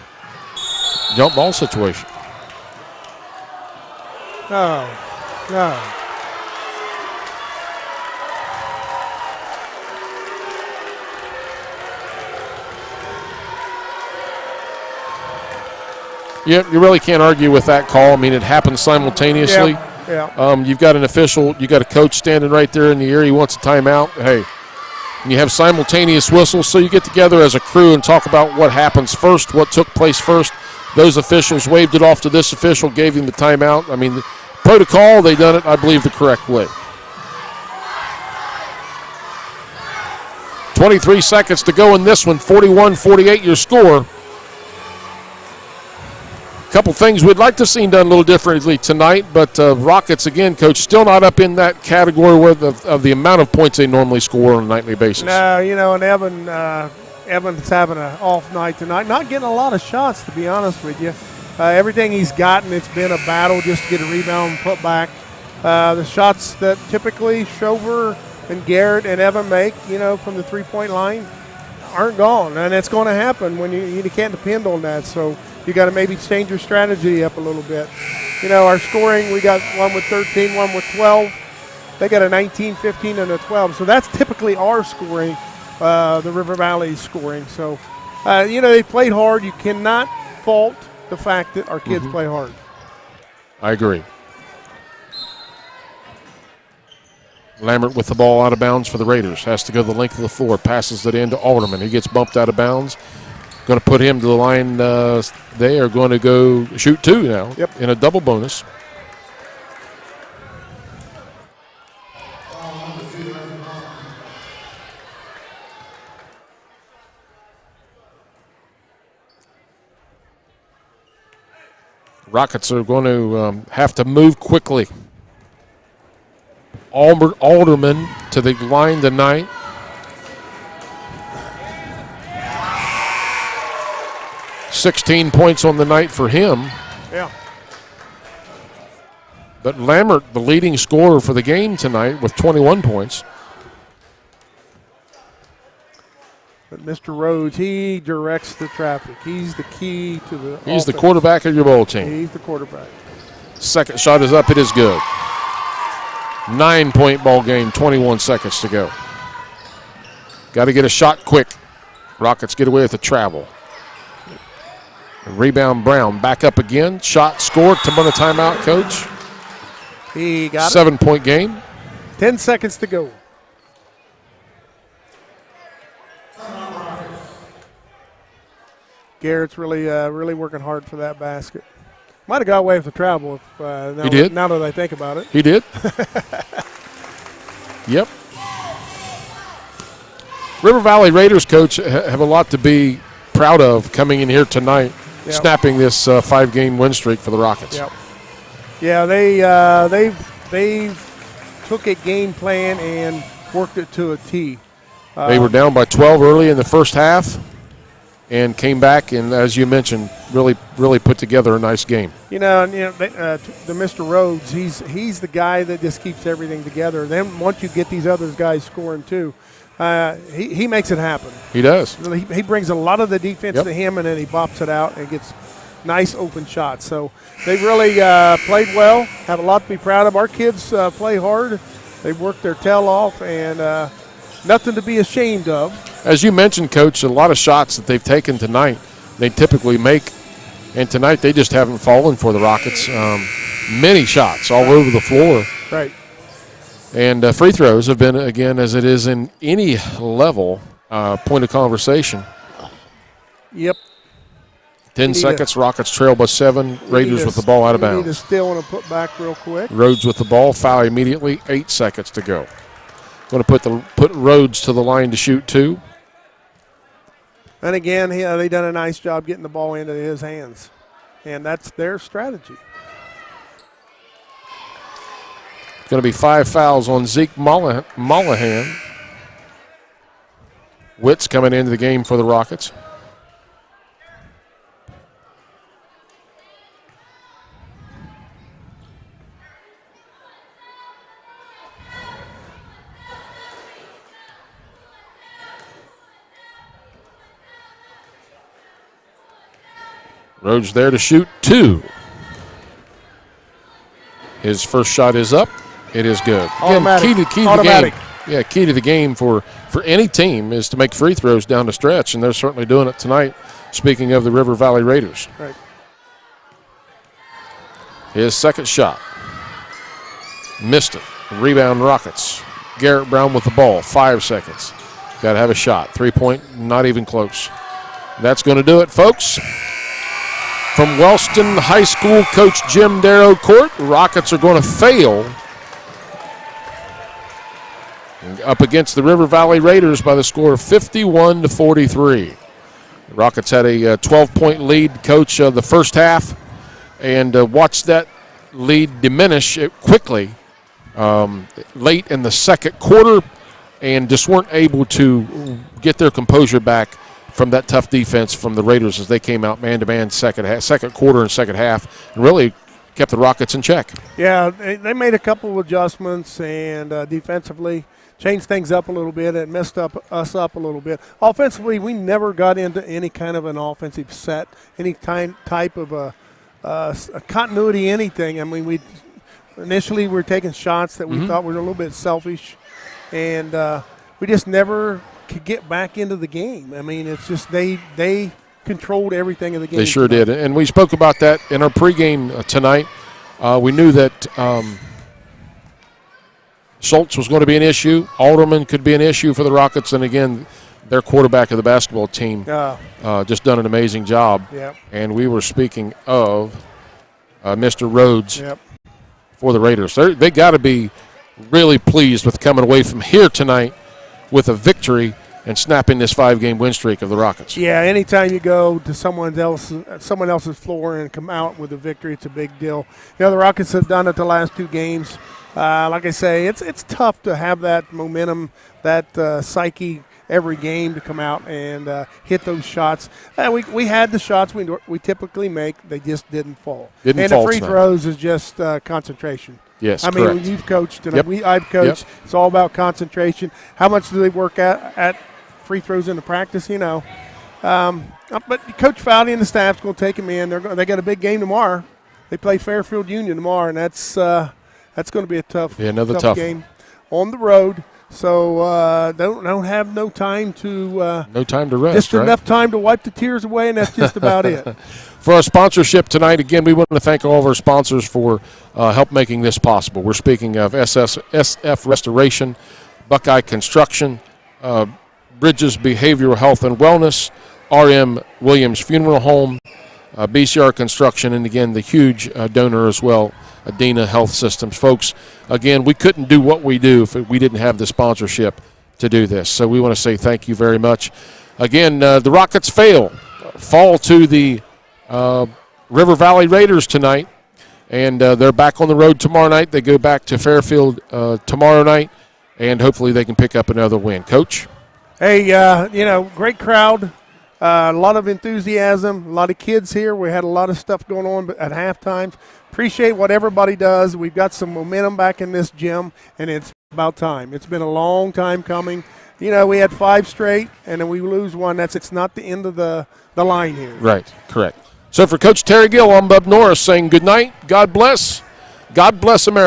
Jump ball situation. No. Yeah, you really can't argue with that call. I mean, it happened simultaneously. Yeah. You've got an official, you got a coach standing right there in the ear. He wants a timeout. Hey, and you have simultaneous whistles, so you get together as a crew and talk about what happens first, what took place first. Those officials waved it off to this official, gave him the timeout. I mean, the protocol, they done it, I believe, the correct way. 23 seconds to go in this one. 41-48 your score. Couple things we'd like to see done a little differently tonight, but Rockets, again, Coach, still not up in that category of the amount of points they normally score on a nightly basis. No, and Evan's having an off night tonight. Not getting a lot of shots, to be honest with you. Everything he's gotten, it's been a battle just to get a rebound and put back. The shots that typically Shover and Garrett and Evan make, from the three-point line aren't gone, and it's going to happen when you can't depend on that. So you got to maybe change your strategy up a little bit. Our scoring, we got one with 13, one with 12. They got a 19, 15, and a 12. So that's typically our scoring, the River Valley's scoring. So, they played hard. You cannot fault the fact that our kids play hard. I agree. Lammert with the ball out of bounds for the Raiders. Has to go the length of the floor. Passes it in to Alderman. He gets bumped out of bounds. Going to put him to the line. They are going to go shoot 2 now in a double bonus. Rockets are going to have to move quickly. Alderman to the line tonight. .16 points on the night for him. Yeah. But Lambert, the leading scorer for the game tonight with 21 points. But Mr. Rhodes, he directs the traffic. He's the key to the He's the offense. quarterback of your bowl team. He's the quarterback. Second shot is up. It is good. 9-point ball game, 21 seconds to go. Got to get a shot quick. Rockets get away with the travel. Rebound Brown, back up again. Shot scored. To run a timeout, coach. He got 7-point game. 10 seconds to go. Garrett's really working hard for that basket. Might have got away with the travel if He did. Now that I think about it. He did. Yep. River Valley Raiders, coach, have a lot to be proud of coming in here tonight, snapping this 5-game win streak for the Rockets. Yep. Yeah, they took a game plan and worked it to a T. They were down by 12 early in the first half and came back and, as you mentioned, really put together a nice game. The Mr. Rhodes, he's the guy that just keeps everything together. Then once you get these other guys scoring too, he makes it happen. He does. He brings a lot of the defense to him, and then he bops it out and gets nice open shots. So they really played well, have a lot to be proud of. Our kids play hard. They work their tail off, and nothing to be ashamed of. As you mentioned, Coach, a lot of shots that they've taken tonight they typically make, and tonight they just haven't fallen for the Rockets. Many shots all over the floor. Right. And free throws have been, again, as it is in any level, point of conversation. Yep. 10 seconds, Rockets trail by 7. Raiders with the ball out of bounds. Need to steal and put back real quick. Rhodes with the ball, foul immediately, 8 seconds to go. Going to put Rhodes to the line to shoot 2. And again, they done a nice job getting the ball into his hands. And that's their strategy. Going to be 5 fouls on Zeke Mollahan. Witt's coming into the game for the Rockets. Rhodes there to shoot 2. His first shot is up. It is good. Automatic. Again, key to the game. Yeah, key to the game for any team is to make free throws down the stretch, and they're certainly doing it tonight, speaking of the River Valley Raiders. Right. His second shot. Missed it. Rebound Rockets. Garrett Brown with the ball. 5 seconds. Got to have a shot. 3-point, not even close. That's going to do it, folks. From Wellston High School, Coach Jim Darrow Court, the Rockets are going to fail up against the River Valley Raiders by the score of 51-43. The Rockets had a 12-point lead, Coach, the first half, and watched that lead diminish quickly late in the second quarter, and just weren't able to get their composure back from that tough defense from the Raiders as they came out man-to-man second quarter and second half, and really kept the Rockets in check. Yeah, they made a couple of adjustments and defensively changed things up a little bit. It messed us up a little bit. Offensively, we never got into any kind of an offensive set, any type of a continuity, anything. I mean, we initially were taking shots that we thought were a little bit selfish, and we just never could get back into the game. I mean, it's just they controlled everything in the game. They sure did, and we spoke about that in our pregame tonight. We knew that Schultz was going to be an issue. Alderman could be an issue for the Rockets, and again, their quarterback of the basketball team just done an amazing job. Yep. And we were speaking of Mr. Rhodes for the Raiders. They got to be really pleased with coming away from here tonight with a victory Yeah. snapping this 5-game win streak of the Rockets. Yeah, anytime you go to someone else's floor and come out with a victory, it's a big deal. The Rockets have done it the last 2 games. Like I say, it's tough to have that momentum, that psyche every game to come out and hit those shots. We had the shots we typically make. They just didn't fall. And the free throws is just concentration. Yes, I mean, when you've coached and I've coached, it's all about concentration. How much do they work at free throws in the practice? But Coach Fowley and the staff's going to take them in. They got a big game tomorrow. They play Fairfield Union tomorrow, and that's going to be a tough game on the road. So don't have no time to rest. Just enough time to wipe the tears away, and that's just about it. For our sponsorship tonight, again, we want to thank all of our sponsors for help making this possible. We're speaking of SF Restoration, Buckeye Construction, Bridges Behavioral Health and Wellness, RM Williams Funeral Home, BCR Construction, and again, the huge donor as well, Adena Health Systems. Folks, again, we couldn't do what we do if we didn't have the sponsorship to do this. So we want to say thank you very much. Again, the Rockets fall to the River Valley Raiders tonight, and they're back on the road tomorrow night. They go back to Fairfield tomorrow night, and hopefully they can pick up another win. Coach? Hey, great crowd. A lot of enthusiasm, a lot of kids here. We had a lot of stuff going on at halftime. Appreciate what everybody does. We've got some momentum back in this gym, and it's about time. It's been a long time coming. We had 5 straight, and then we lose one. It's not the end of the line here. Right, correct. So for Coach Terry Gill, I'm Bub Norris saying good night. God bless. God bless America.